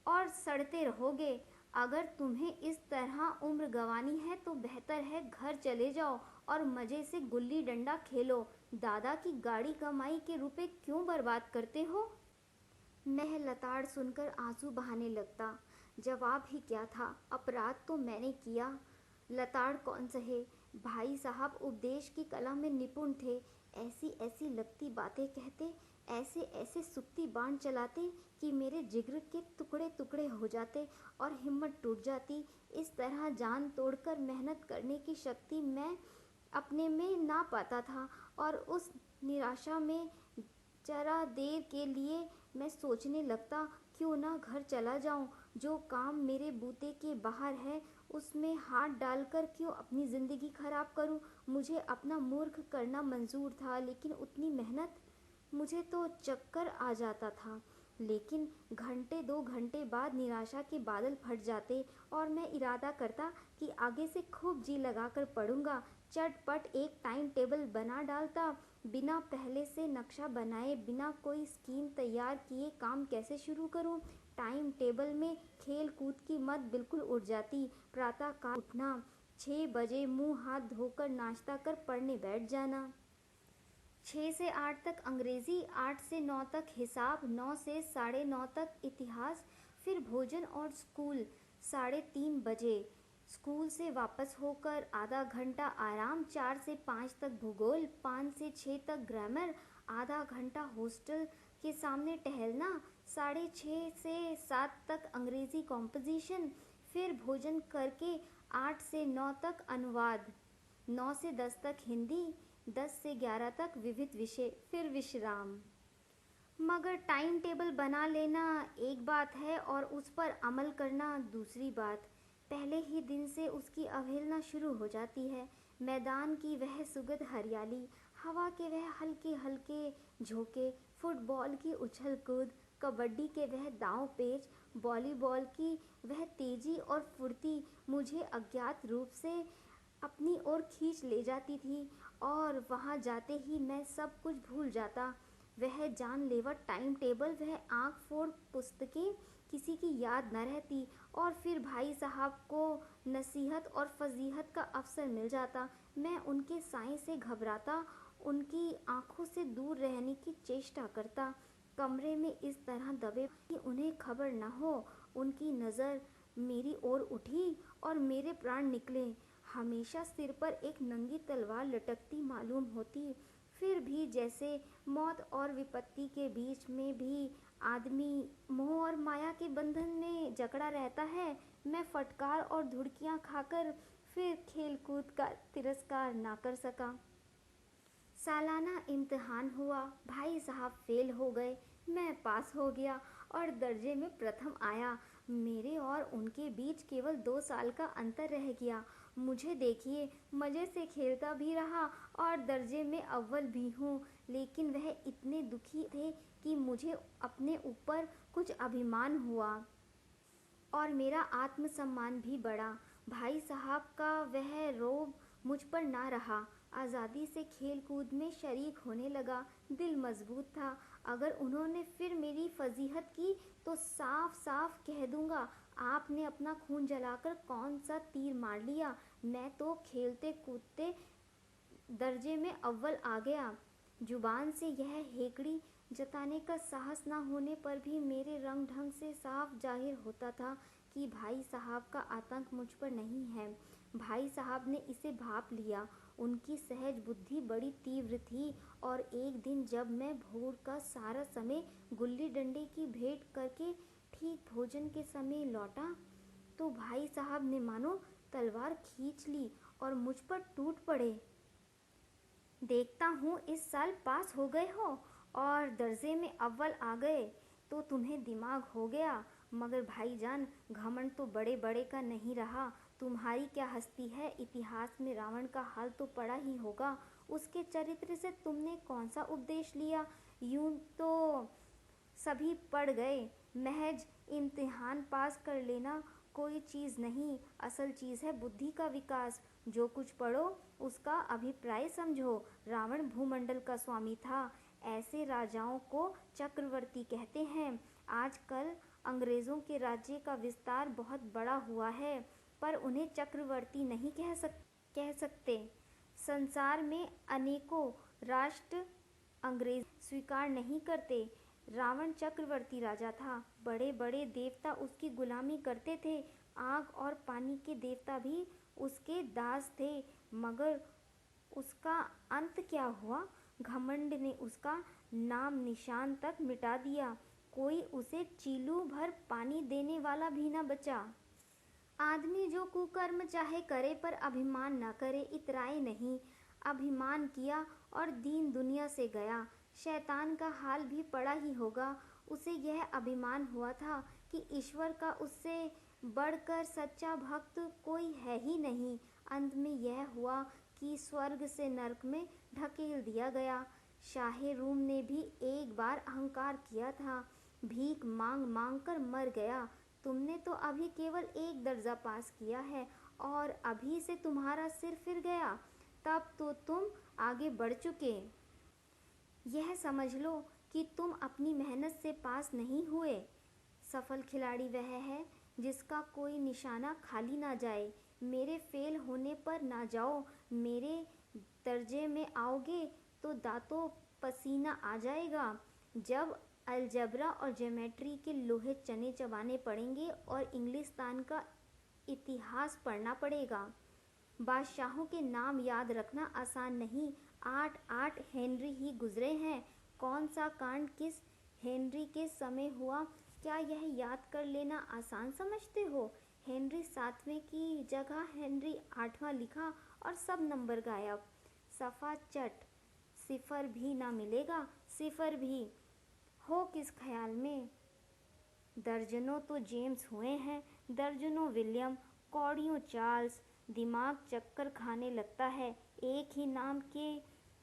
Speaker 3: और सड़ते रहोगे। अगर तुम्हें इस तरह उम्र गंवानी है तो बेहतर है घर चले जाओ और मजे से गुल्ली डंडा खेलो। दादा की गाड़ी कमाई के रुपए क्यों बर्बाद करते हो? मैं लताड़ सुनकर आंसू बहाने लगता। जवाब ही क्या था, अपराध तो मैंने किया, लताड़ कौन सहे। भाई साहब उपदेश की कला में निपुण थे, ऐसी ऐसी लगती बातें कहते, ऐसे ऐसे सुक्ति बाण चलाते कि मेरे जिगर के टुकड़े टुकड़े हो जाते और हिम्मत टूट जाती। इस तरह जान तोड़कर मेहनत करने की शक्ति मैं अपने में ना पाता था और उस निराशा में जरा देर के लिए मैं सोचने लगता, क्यों ना घर चला जाऊं। जो काम मेरे बूते के बाहर है उसमें हाथ डालकर क्यों अपनी ज़िंदगी खराब करूं। मुझे अपना मूर्ख करना मंजूर था, लेकिन उतनी मेहनत, मुझे तो चक्कर आ जाता था। लेकिन घंटे 2 घंटे बाद निराशा के बादल फट जाते और मैं इरादा करता कि आगे से खूब जी लगाकर पढ़ूंगा। चटपट एक टाइम टेबल बना डालता, बिना पहले से नक्शा बनाए, बिना कोई स्कीम तैयार किए काम कैसे शुरू करूं। टाइम टेबल में खेल कूद की मत बिल्कुल उड़ जाती। प्रातः काल उठना, 6 बजे मुंह हाथ धोकर नाश्ता कर पढ़ने बैठ जाना। 6 से 8 तक अंग्रेजी, 8 से 9 तक हिसाब, 9 से 9:30 तक इतिहास, फिर भोजन और स्कूल 3:30 बजे। स्कूल से वापस होकर आधा घंटा आराम, 4 से 5 तक भूगोल, 5 से 6 तक ग्रामर, आधा घंटा हॉस्टल के सामने टहलना, 6:30 से 7 तक अंग्रेजी कॉम्पोजिशन, फिर भोजन करके 8 से 9 तक अनुवाद, 9 से 10 तक हिंदी, 10 से 11 तक विविध विषय, फिर विश्राम। मगर टाइम टेबल बना लेना एक बात है और उस पर अमल करना दूसरी बात। पहले ही दिन से उसकी अवहेलना शुरू हो जाती है। मैदान की वह सुगध हरियाली, हवा के वह हल्के हल्के झोंके, फुटबॉल की उछल कूद, कबड्डी के वह दांव पेच, वॉलीबॉल की वह तेजी और फुर्ती मुझे अज्ञात रूप से अपनी ओर खींच ले जाती थी और वहां जाते ही मैं सब कुछ भूल जाता। वह जानलेवा टाइम टेबल, वह आंख फोड़ पुस्तकें, किसी की याद न रहती। और फिर भाई साहब को नसीहत और फजीहत का अवसर मिल जाता। मैं उनके साए से घबराता, उनकी आंखों से दूर रहने की चेष्टा करता, कमरे में इस तरह दबे कि उन्हें खबर न हो। उनकी नज़र मेरी ओर उठी और मेरे प्राण निकले। हमेशा सिर पर एक नंगी तलवार लटकती मालूम होती। फिर भी जैसे मौत और विपत्ति के बीच में भी आदमी मोह और माया के बंधन में जकड़ा रहता है। मैं फटकार और धुड़कियां खाकर फिर खेल कूद का तिरस्कार ना कर सका। सालाना इम्तिहान हुआ, भाई साहब फेल हो गए, मैं पास हो गया और दर्जे में प्रथम आया। मेरे और उनके बीच केवल 2 साल का अंतर रह गया। मुझे देखिए, मज़े से खेलता भी रहा और दर्जे में अव्वल भी हूँ। लेकिन वह इतने दुखी थे कि मुझे अपने ऊपर कुछ अभिमान हुआ और मेरा आत्मसम्मान भी बढ़ा। भाई साहब का वह रौब मुझ पर ना रहा। आज़ादी से खेल कूद में शरीक होने लगा। दिल मजबूत था। अगर उन्होंने फिर मेरी फजीहत की तो साफ साफ कह दूंगा, आपने अपना खून जलाकर कौन सा तीर मार लिया। मैं तो खेलते कूदते दर्जे में अव्वल आ गया। जुबान से यह हेकड़ी जताने का साहस न होने पर भी मेरे रंग ढंग से साफ जाहिर होता था कि भाई साहब का आतंक मुझ पर नहीं है। भाई साहब ने इसे भाप लिया। उनकी सहज बुद्धि बड़ी तीव्र थी और एक दिन जब मैं भोर का सारा समय गुल्ली डंडे की भेंट करके ठीक भोजन के समय लौटा तो भाई साहब ने मानो तलवार खींच ली और मुझ पर टूट पड़े। देखता हूँ इस साल पास हो गए हो और दर्जे में अव्वल आ गए तो तुम्हें दिमाग हो गया। मगर भाईजान, घमंड तो बड़े बड़े का नहीं रहा। तुम्हारी क्या हस्ती है। इतिहास में रावण का हाल तो पड़ा ही होगा। उसके चरित्र से तुमने कौन सा उपदेश लिया। यूं तो सभी पढ़ गए। महज इम्तिहान पास कर लेना कोई चीज़ नहीं। असल चीज़ है बुद्धि का विकास। जो कुछ पढ़ो उसका अभिप्राय समझो। रावण भूमंडल का स्वामी था। ऐसे राजाओं को चक्रवर्ती कहते हैं। आजकल अंग्रेज़ों के राज्य का विस्तार बहुत बड़ा हुआ है पर उन्हें चक्रवर्ती नहीं कह सकते। संसार में अनेकों राष्ट्र अंग्रेज स्वीकार नहीं करते। रावण चक्रवर्ती राजा था। बड़े बड़े देवता उसकी गुलामी करते थे। आग और पानी के देवता भी उसके दास थे। मगर उसका अंत क्या हुआ। घमंड ने उसका नाम निशान तक मिटा दिया। कोई उसे चीलू भर पानी देने वाला भी न बचा। आदमी जो कुकर्म चाहे करे पर अभिमान न करे, इतराए नहीं। अभिमान किया और दीन दुनिया से गया। शैतान का हाल भी पड़ा ही होगा। उसे यह अभिमान हुआ था कि ईश्वर का उससे बढ़कर सच्चा भक्त कोई है ही नहीं। अंत में यह हुआ कि स्वर्ग से नरक में ढकेल दिया गया। शाहे रूम ने भी एक बार अहंकार किया था। भीख मांग मांग कर मर गया। तुमने तो अभी केवल एक दर्जा पास किया है और अभी से तुम्हारा सिर फिर गया। तब तो तुम आगे बढ़ चुके। यह समझ लो कि तुम अपनी मेहनत से पास नहीं हुए। सफल खिलाड़ी वह है जिसका कोई निशाना खाली ना जाए। मेरे फेल होने पर ना जाओ। मेरे दर्जे में आओगे तो दांतों पसीना आ जाएगा। जब अलजबरा और ज्योमेट्री के लोहे चने चबाने पड़ेंगे और इंग्लिस्तान का इतिहास पढ़ना पड़ेगा। बादशाहों के नाम याद रखना आसान नहीं। 8 हेनरी ही गुजरे हैं। कौन सा कांड किस हेनरी के समय हुआ, क्या यह याद कर लेना आसान समझते हो। हेनरी 7वें की जगह हेनरी 8वां लिखा और सब नंबर गायब। सफा चट। सिफर भी ना मिलेगा। सिफर भी हो किस ख्याल में। दर्जनों तो जेम्स हुए हैं, दर्जनों विलियम, कौड़ियों चार्ल्स। दिमाग चक्कर खाने लगता है। एक ही नाम के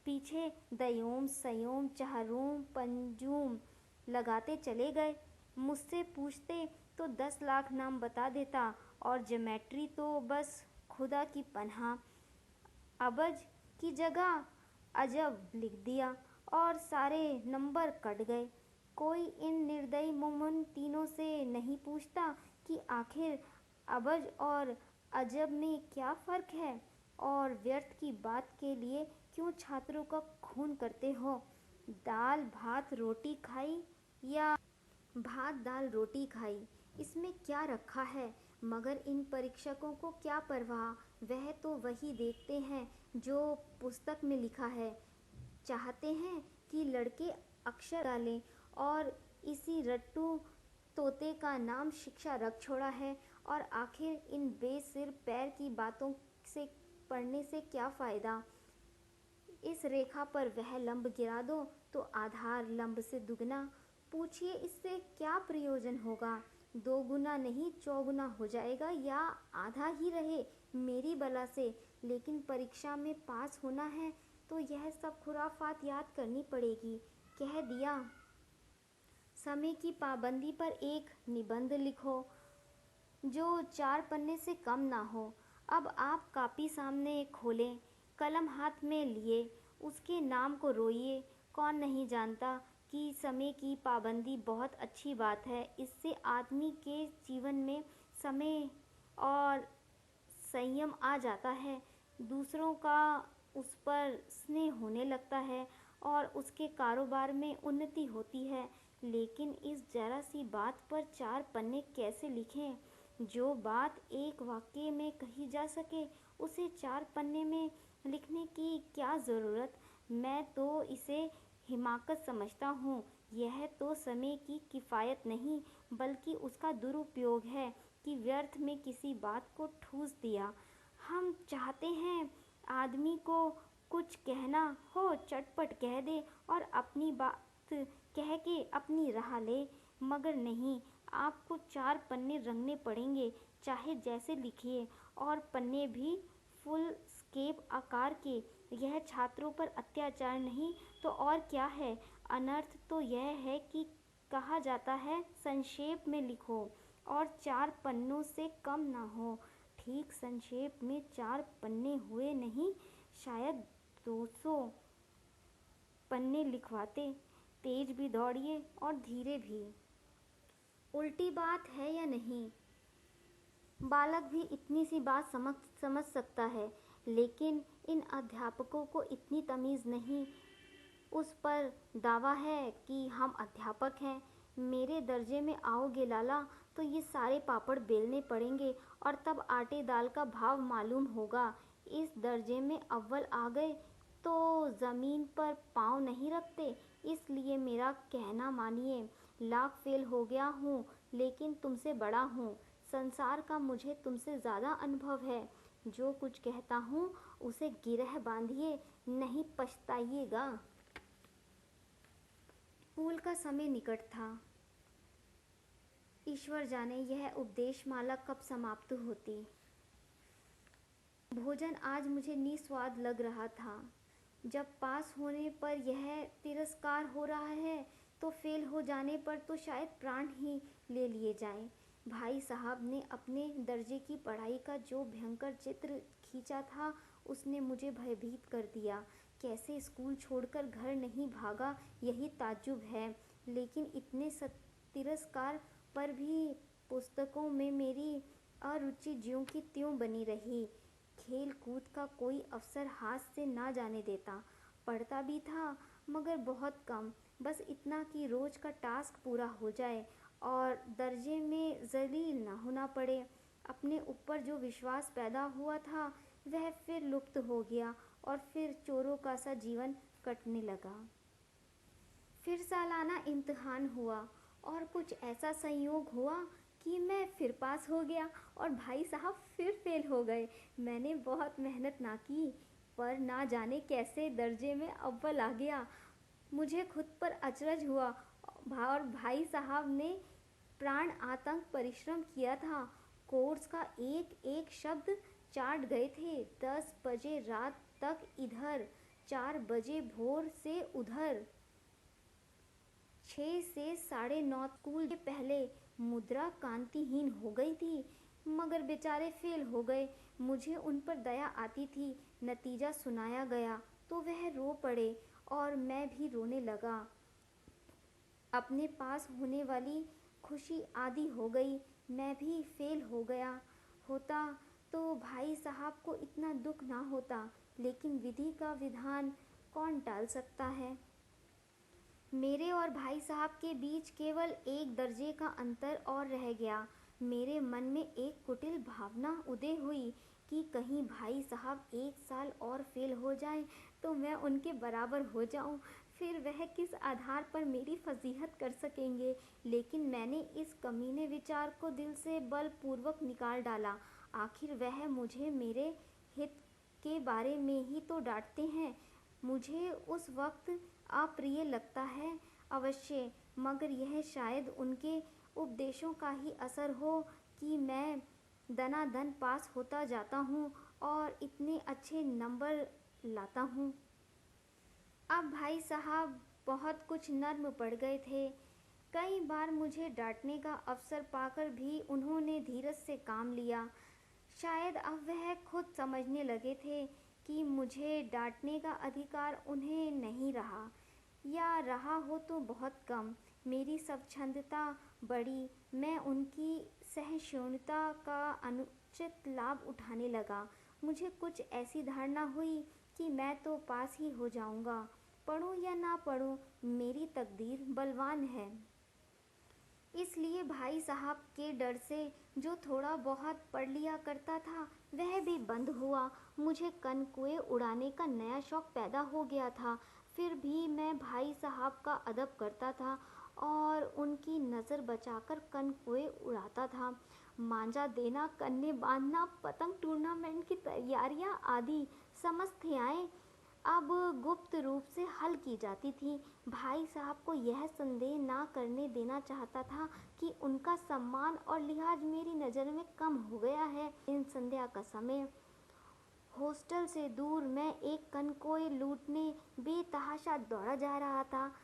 Speaker 3: पीछे दयोम सयोम चहारोम पंजूम लगाते चले गए। मुझसे पूछते तो 10 लाख नाम बता देता और ज्योमेट्री तो बस खुदा की पनाह। अबज की जगह अजब लिख दिया और सारे नंबर कट गए। कोई इन निर्दयी मोमन तीनों से नहीं पूछता कि आखिर अबज और अजब में क्या फ़र्क है और व्यर्थ की बात के लिए क्यों छात्रों का खून करते हो। दाल भात रोटी खाई या भात दाल रोटी खाई, इसमें क्या रखा है। मगर इन परीक्षकों को क्या परवाह। वह तो वही देखते हैं जो पुस्तक में लिखा है। चाहते हैं कि लड़के अक्षर डालें और इसी रट्टू तोते का नाम शिक्षा रख छोड़ा है। और आखिर इन बेसिर पैर की बातों से पढ़ने से क्या फ़ायदा। इस रेखा पर वह लंब गिरा दो तो आधार लंब से दुगना। पूछिए इससे क्या प्रयोजन होगा। 2 गुना नहीं 4 गुना हो जाएगा या आधा ही रहे मेरी बला से। लेकिन परीक्षा में पास होना है तो यह सब खुराफात याद करनी पड़ेगी। कह दिया। समय की पाबंदी पर एक निबंध लिखो। जो 4 पन्ने से कम ना हो। अब आप कापी सामने खोलें, कलम हाथ में लिए, उसके नाम को रोइए। कौन नहीं जानता कि समय की पाबंदी बहुत अच्छी बात है। इससे आदमी के जीवन में समय और संयम आ जाता है। दूसरों का उस पर स्नेह होने लगता है और उसके कारोबार में उन्नति होती है। लेकिन इस जरा सी बात पर 4 पन्ने कैसे लिखें? जो बात एक वाक्य में कही जा सके, उसे 4 पन्ने में लिखने की क्या ज़रूरत? मैं तो इसे हिमाकत समझता हूँ। यह तो समय की किफ़ायत नहीं, बल्कि उसका दुरुपयोग है कि व्यर्थ में किसी बात को ठूँस दिया। हम चाहते हैं आदमी को कुछ कहना हो चटपट कह दे और अपनी बात कह के अपनी राह ले, मगर नहीं, आपको 4 पन्ने रंगने पड़ेंगे, चाहे जैसे लिखिए, और पन्ने भी फुल स्केप आकार के। यह छात्रों पर अत्याचार नहीं तो और क्या है? अनर्थ तो यह है कि कहा जाता है संक्षेप में लिखो और 4 पन्नों से कम ना हो। ठीक संक्षेप में 4 पन्ने हुए नहीं, शायद 200 पन्ने लिखवाते। तेज भी दौड़िए और धीरे भी। उल्टी बात है या नहीं? बालक भी इतनी सी बात समझ सकता है, लेकिन इन अध्यापकों को इतनी तमीज़ नहीं। उस पर दावा है कि हम अध्यापक हैं। मेरे दर्जे में आओगे लाला, तो ये सारे पापड़ बेलने पड़ेंगे और तब आटे दाल का भाव मालूम होगा। इस दर्जे में अव्वल आ गए तो ज़मीन पर पाँव नहीं रखते। इसलिए मेरा कहना मानिए। लाख फेल हो गया हूँ, लेकिन तुमसे बड़ा हूँ। संसार का मुझे तुमसे ज़्यादा अनुभव है। जो कुछ कहता हूँ उसे गिरह बांधिए, नहीं पछताइएगा। स्कूल का समय निकट था। ईश्वर जाने यह उपदेश माला कब समाप्त होती। भोजन आज मुझे निस्वाद लग रहा था। जब पास होने पर यह तिरस्कार हो रहा है, तो फेल हो जाने पर तो शायद प्राण ही ले लिए जाएं। भाई साहब ने अपने दर्जे की पढ़ाई का जो भयंकर चित्र खींचा था, उसने मुझे भयभीत कर दिया। कैसे स्कूल छोड़कर घर नहीं भागा, यही ताज्जुब है। लेकिन इतने तिरस्कार पर भी पुस्तकों में मेरी अरुचि ज्यों की त्यों बनी रही। खेल कूद का कोई अवसर हाथ से ना जाने देता। पढ़ता भी था, मगर बहुत कम, बस इतना कि रोज का टास्क पूरा हो जाए और दर्जे में जलील ना होना पड़े। अपने ऊपर जो विश्वास पैदा हुआ था, वह फिर लुप्त हो गया और फिर चोरों का सा जीवन कटने लगा। फिर सालाना इम्तिहान हुआ और कुछ ऐसा संयोग हुआ कि मैं फिर पास हो गया और भाई साहब फिर फेल हो गए। मैंने बहुत मेहनत ना की, पर ना जाने कैसे दर्जे में अव्वल आ गया। मुझे खुद पर अचरज हुआ और भाई साहब ने प्राण आतंक परिश्रम किया था। कोर्स का एक एक शब्द चाट गए थे। 10 बजे रात तक इधर, 4 बजे भोर से उधर, 6 से 9:30 स्कूल के पहले। मुद्रा कांतिहीन हो गई थी, मगर बेचारे फेल हो गए। मुझे उन पर दया आती थी। नतीजा सुनाया गया तो वह रो पड़े और मैं भी रोने लगा। अपने पास होने वाली खुशी आधी हो गई। मैं भी फेल हो गया होता तो भाई साहब को इतना दुख ना होता, लेकिन विधि का विधान कौन टाल सकता है। मेरे और भाई साहब के बीच केवल एक दर्जे का अंतर और रह गया। मेरे मन में एक कुटिल भावना उदय हुई कि कहीं भाई साहब 1 साल और फेल हो जाएं तो मैं उनके बराबर हो जाऊं। फिर वह किस आधार पर मेरी फजीहत कर सकेंगे। लेकिन मैंने इस कमीने विचार को दिल से बलपूर्वक निकाल डाला। आखिर वह मुझे मेरे हित के बारे में ही तो डांटते हैं। मुझे उस वक्त अप्रिय लगता है अवश्य, मगर यह शायद उनके उपदेशों का ही असर हो कि मैं दनादन पास होता जाता हूँ और इतने अच्छे नंबर लाता हूँ। अब भाई साहब बहुत कुछ नर्म पड़ गए थे। कई बार मुझे डांटने का अवसर पाकर भी उन्होंने धीरज से काम लिया। शायद अब वह खुद समझने लगे थे कि मुझे डांटने का अधिकार उन्हें नहीं रहा, या रहा हो तो बहुत कम। मेरी स्वच्छंदता बढ़ी, मैं उनकी सहिष्णुता का अनुचित लाभ उठाने लगा। मुझे कुछ ऐसी धारणा हुई कि मैं तो पास ही हो जाऊंगा, पढ़ूं या ना पढ़ूं, मेरी तकदीर बलवान है। इसलिए भाई साहब के डर से जो थोड़ा बहुत पढ़ लिया करता था वह भी बंद हुआ। मुझे कनकुए उड़ाने का नया शौक पैदा हो गया था। फिर भी मैं भाई साहब का अदब करता था और उनकी नज़र बचाकर कनकुए उड़ाता था। मांझा देना, कन्ने बांधना, पतंग टूर्नामेंट की तैयारियां आदि समस्त क्रियाएं अब गुप्त रूप से हल की जाती थी। भाई साहब को यह संदेह ना करने देना चाहता था कि उनका सम्मान और लिहाज मेरी नज़र में कम हो गया है। इन संध्या का समय हॉस्टल से दूर मैं एक कनकोई लूटने बेतहाशा दौड़ा जा रहा था।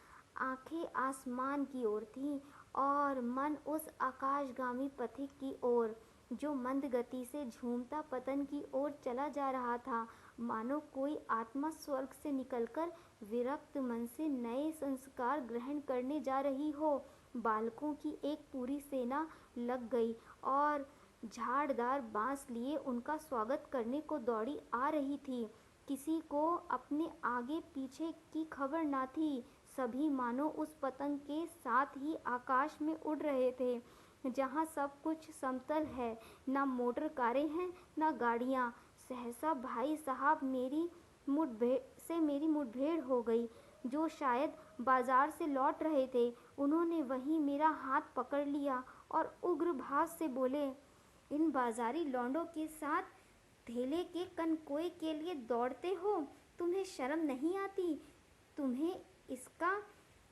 Speaker 3: आंखें आसमान की ओर थीं और मन उस आकाशगामी पथिक की ओर जो मंद गति से झूमता पतन की ओर चला जा रहा था। मानो कोई आत्मा स्वर्ग से निकलकर विरक्त मन से नए संस्कार ग्रहण करने जा रही हो। बालकों की एक पूरी सेना लग गई और झाड़दार बांस लिए उनका स्वागत करने को दौड़ी आ रही थी। किसी को अपने आगे पीछे की खबर ना थी। सभी मानो उस पतंग के साथ ही आकाश में उड़ रहे थे जहाँ सब कुछ समतल है, ना मोटर कारें हैं ना गाड़ियाँ। सहसा भाई साहब मेरी मुठभेड़ हो गई। जो शायद बाजार से लौट रहे थे, उन्होंने वहीं मेरा हाथ पकड़ लिया और उग्र भाव से बोले, इन बाजारी लौंडों के साथ ठेले के कनकोई के लिए दौड़ते हो? तुम्हें शर्म नहीं आती? तुम्हें इसका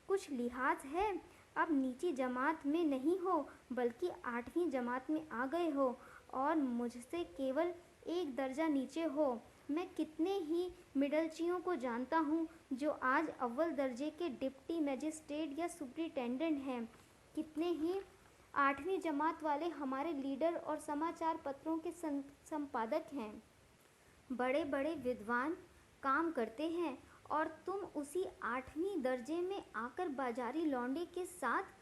Speaker 3: कुछ लिहाज है? अब नीची जमात में नहीं हो बल्कि 8वीं जमात में आ गए हो और मुझसे केवल एक दर्जा नीचे हो। मैं कितने ही मिडलचियों को जानता हूँ जो आज अव्वल दर्जे के डिप्टी मजिस्ट्रेट या सुपरिटेंडेंट हैं। कितने ही 8वीं जमात वाले हमारे लीडर और समाचार पत्रों के संपादक हैं। बड़े बड़े विद्वान काम करते हैं और तुम उसी 8वीं दर्जे में आकर बाजारी लौंडे के साथ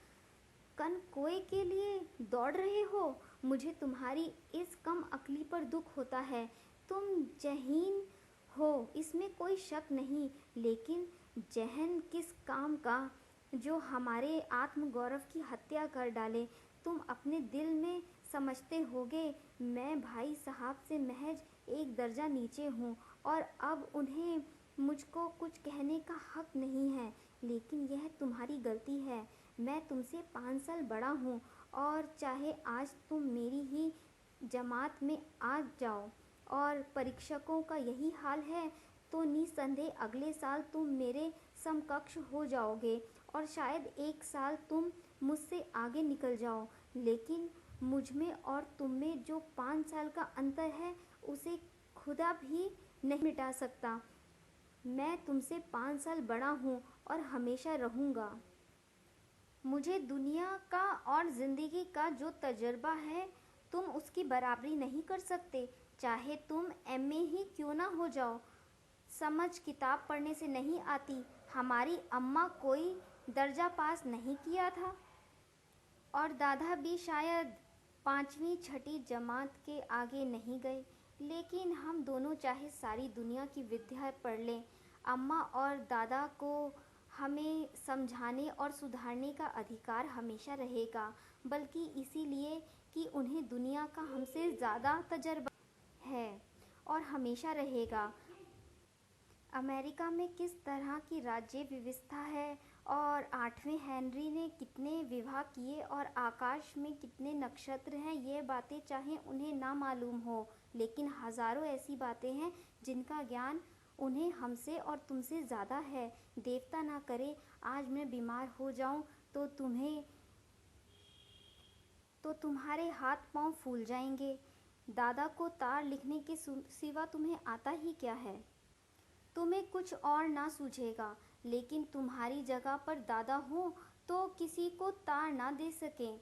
Speaker 3: कनकोए के लिए दौड़ रहे हो। मुझे तुम्हारी इस कम अक्ली पर दुख होता है। तुम जहीन हो, इसमें कोई शक नहीं, लेकिन जहन किस काम का जो हमारे आत्मगौरव की हत्या कर डाले। तुम अपने दिल में समझते होगे मैं भाई साहब से महज एक दर्जा नीचे हूँ और अब उन्हें मुझको कुछ कहने का हक नहीं है, लेकिन यह तुम्हारी गलती है। मैं तुमसे 5 साल बड़ा हूँ और चाहे आज तुम मेरी ही जमात में आ जाओ और परीक्षकों का यही हाल है, तो निसंदेह अगले साल तुम मेरे समकक्ष हो जाओगे और शायद एक साल तुम मुझसे आगे निकल जाओ। लेकिन मुझमें और तुममें जो 5 साल का अंतर है उसे खुदा भी नहीं मिटा सकता। मैं तुमसे 5 साल बड़ा हूँ और हमेशा रहूँगा। मुझे दुनिया का और ज़िंदगी का जो तजर्बा है तुम उसकी बराबरी नहीं कर सकते, चाहे तुम एमए ही क्यों ना हो जाओ। समझ किताब पढ़ने से नहीं आती। हमारी अम्मा कोई दर्जा पास नहीं किया था और दादा भी शायद 5वीं 6ठी जमात के आगे नहीं गए, लेकिन हम दोनों चाहे सारी दुनिया की विद्या पढ़ लें, अम्मा और दादा को हमें समझाने और सुधारने का अधिकार हमेशा रहेगा, बल्कि इसीलिए कि उन्हें दुनिया का हमसे ज़्यादा तजर्बा है और हमेशा रहेगा। अमेरिका में किस तरह की राज्य व्यवस्था है और 8वें हेनरी ने कितने विवाह किए और आकाश में कितने नक्षत्र हैं, ये बातें चाहे उन्हें ना मालूम हो, लेकिन हजारों ऐसी बातें हैं जिनका ज्ञान उन्हें हमसे और तुमसे ज़्यादा है। देवता ना करे आज मैं बीमार हो जाऊं तो तुम्हारे हाथ पांव फूल जाएंगे। दादा को तार लिखने के सिवा तुम्हें आता ही क्या है? तुम्हें कुछ और ना सूझेगा, लेकिन तुम्हारी जगह पर दादा हो तो किसी को तार ना दे सकें।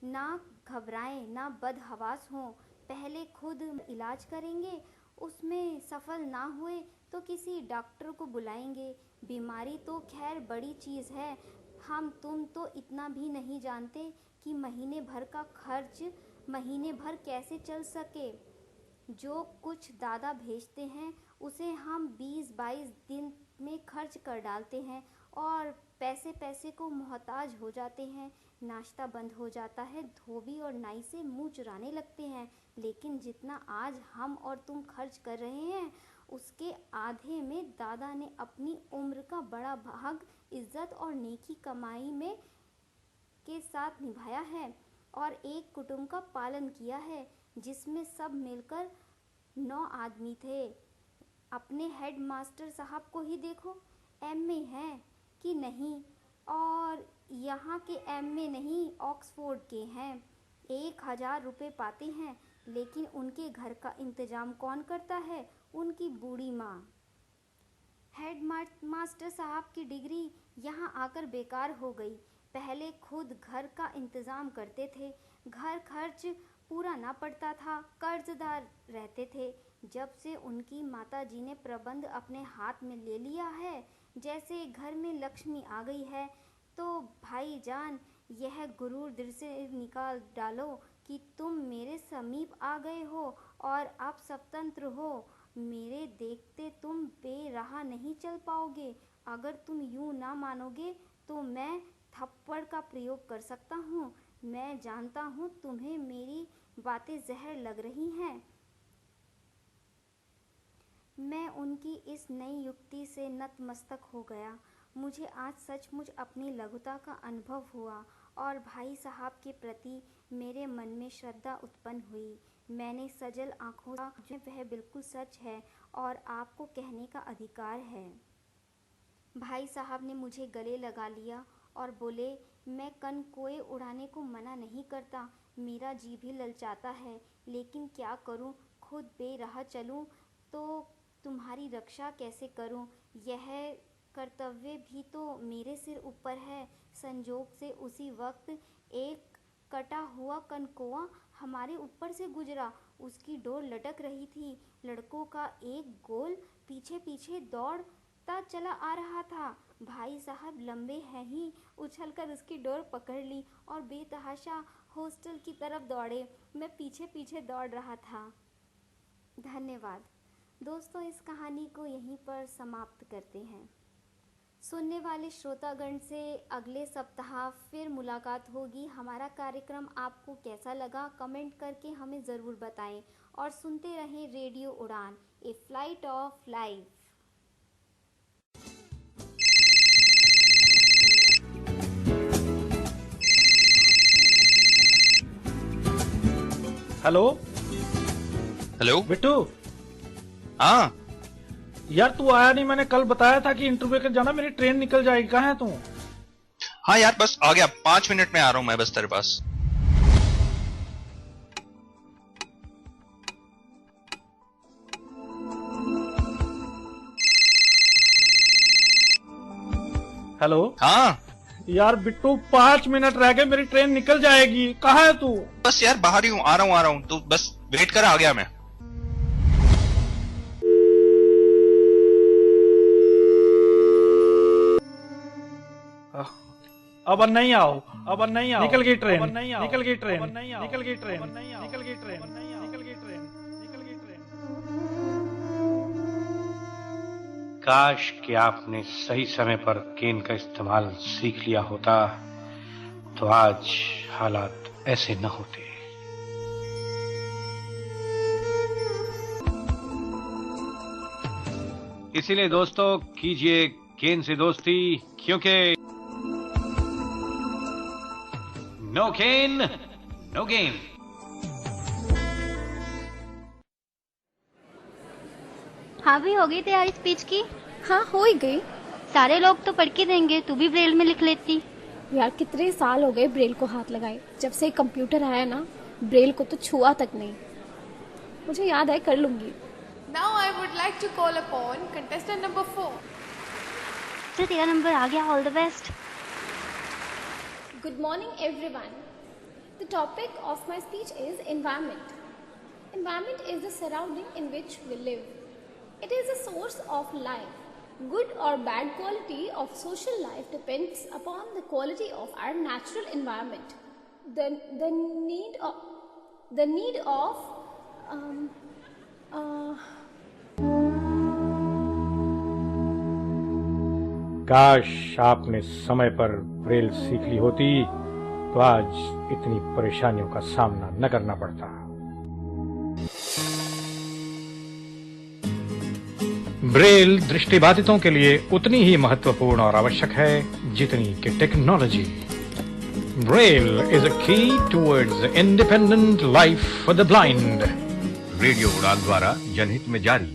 Speaker 3: ना घबराएं, ना बदहवास हों, पहले खुद इलाज करेंगे, उसमें सफल ना हुए तो किसी डॉक्टर को बुलाएंगे। बीमारी तो खैर बड़ी चीज़ है, हम तुम तो इतना भी नहीं जानते कि महीने भर का खर्च महीने भर कैसे चल सके। जो कुछ दादा भेजते हैं उसे हम 20-22 दिन में खर्च कर डालते हैं और पैसे पैसे को मोहताज हो जाते हैं। नाश्ता बंद हो जाता है, धोबी और नाई से मुंह चुराने लगते हैं। लेकिन जितना आज हम और तुम खर्च कर रहे हैं उसके आधे में दादा ने अपनी उम्र का बड़ा भाग इज्जत और नेकी कमाई में के साथ निभाया है और एक कुटुंब का पालन किया है जिसमें सब मिलकर 9 आदमी थे। अपने हेड मास्टर साहब को ही देखो, एमए हैं कि नहीं, और यहाँ के एमए नहीं ऑक्सफोर्ड के हैं। 1000 रुपये पाते हैं, लेकिन उनके घर का इंतजाम कौन करता है? उनकी बूढ़ी माँ। हेड मास्टर साहब की डिग्री यहाँ आकर बेकार हो गई। पहले खुद घर का इंतज़ाम करते थे, घर खर्च पूरा ना पड़ता था, कर्जदार रहते थे। जब से उनकी माताजी ने प्रबंध अपने हाथ में ले लिया है, जैसे घर में लक्ष्मी आ गई है, तो भाईजान यह गुरूर दिल से निकाल डालो कि तुम मेरे समीप आ गए हो और अब स्वतंत्र हो। मेरे देखते तुम बेराह नहीं चल पाओगे। अगर तुम यूं ना मानोगे तो मैं थप्पड़ का प्रयोग कर सकता हूँ। मैं जानता हूँ तुम्हें मेरी बातें जहर लग रही हैं। मैं उनकी इस नई युक्ति से नतमस्तक हो गया। मुझे आज सचमुच अपनी लघुता का अनुभव हुआ और भाई साहब के प्रति मेरे मन में श्रद्धा उत्पन्न हुई। मैंने सजल आंखों से वह बिल्कुल सच है और आपको कहने का अधिकार है। भाई साहब ने मुझे गले लगा लिया और बोले, मैं कनकोए उड़ाने को मना नहीं करता, मेरा जी भी ललचाता है, लेकिन क्या करूं, खुद बेराह चलूं तो तुम्हारी रक्षा कैसे करूं? यह कर्तव्य भी तो मेरे सिर ऊपर है। संजोग से उसी वक्त एक कटा हुआ कनकोआ हमारे ऊपर से गुजरा। उसकी डोर लटक रही थी। लड़कों का एक गोल पीछे पीछे दौड़ता चला आ रहा था। भाई साहब लंबे हैं ही उछलकर उसकी डोर पकड़ ली और बेतहाशा हॉस्टल की तरफ दौड़े। मैं पीछे पीछे दौड़ रहा था। धन्यवाद दोस्तों, इस कहानी को यहीं पर समाप्त करते हैं। सुनने वाले श्रोतागण से अगले सप्ताह फिर मुलाकात होगी। हमारा कार्यक्रम आपको कैसा लगा कमेंट करके हमें ज़रूर बताएं और सुनते रहें radio Udaan, a flight of life.
Speaker 4: Hello
Speaker 5: hello
Speaker 4: Bittu.
Speaker 5: हाँ
Speaker 4: यार तू आया नहीं, मैंने कल बताया था कि इंटरव्यू के जाना, मेरी ट्रेन निकल जाएगी। कहाँ है तू?
Speaker 5: हाँ यार बस आ गया, 5 मिनट में आ रहा हूँ मैं बस तेरे पास।
Speaker 4: हेलो
Speaker 5: हाँ
Speaker 4: यार बिट्टू, 5 मिनट रह गए, मेरी ट्रेन निकल जाएगी। कहाँ है तू?
Speaker 5: बस यार बाहर ही हूँ, आ रहा हूँ तू बस वेट कर, आ गया मैं।
Speaker 4: अब नहीं आओ, अब नहीं आओ, निकल गई ट्रेन, निकल गई ट्रेन, निकल गई ट्रेन, निकल गई ट्रेन, निकल गई ट्रेन, निकल गई ट्रेन।
Speaker 6: काश कि आपने सही समय पर केन का इस्तेमाल सीख लिया होता तो आज हालात ऐसे न होते। इसीलिए दोस्तों कीजिए केन से दोस्ती, क्योंकि नो केन नो गेम।
Speaker 7: हाँ भी हो गई तैयारी स्पीच की?
Speaker 8: हाँ हो ही गई।
Speaker 7: सारे लोग तो पढ़ के देंगे, तू भी ब्रेल में लिख लेती।
Speaker 8: यार कितने साल हो गए ब्रेल को हाथ लगाए, जब से कंप्यूटर आया ना ब्रेल को तो छुआ तक नहीं। मुझे याद है, कर लूंगी।
Speaker 9: Now I would like to call upon contestant number 4.
Speaker 7: चल तेरा नंबर आ गया, all the best.
Speaker 8: Good morning, everyone. The topic of my speech is environment. Environment is the surrounding in which we live. It is a source of life. Good or bad quality of social life depends upon the quality of our natural environment. The need of
Speaker 6: काश आपने समय पर Braille सीख ली होती तो आज इतनी परेशानियों का सामना न करना पड़ता। ब्रेल दृष्टिबाधितों के लिए उतनी ही महत्वपूर्ण और आवश्यक है जितनी कि टेक्नोलॉजी। ब्रेल इज अ की towards independent life for the blind.
Speaker 10: Radio उड़ान द्वारा जनहित में जारी।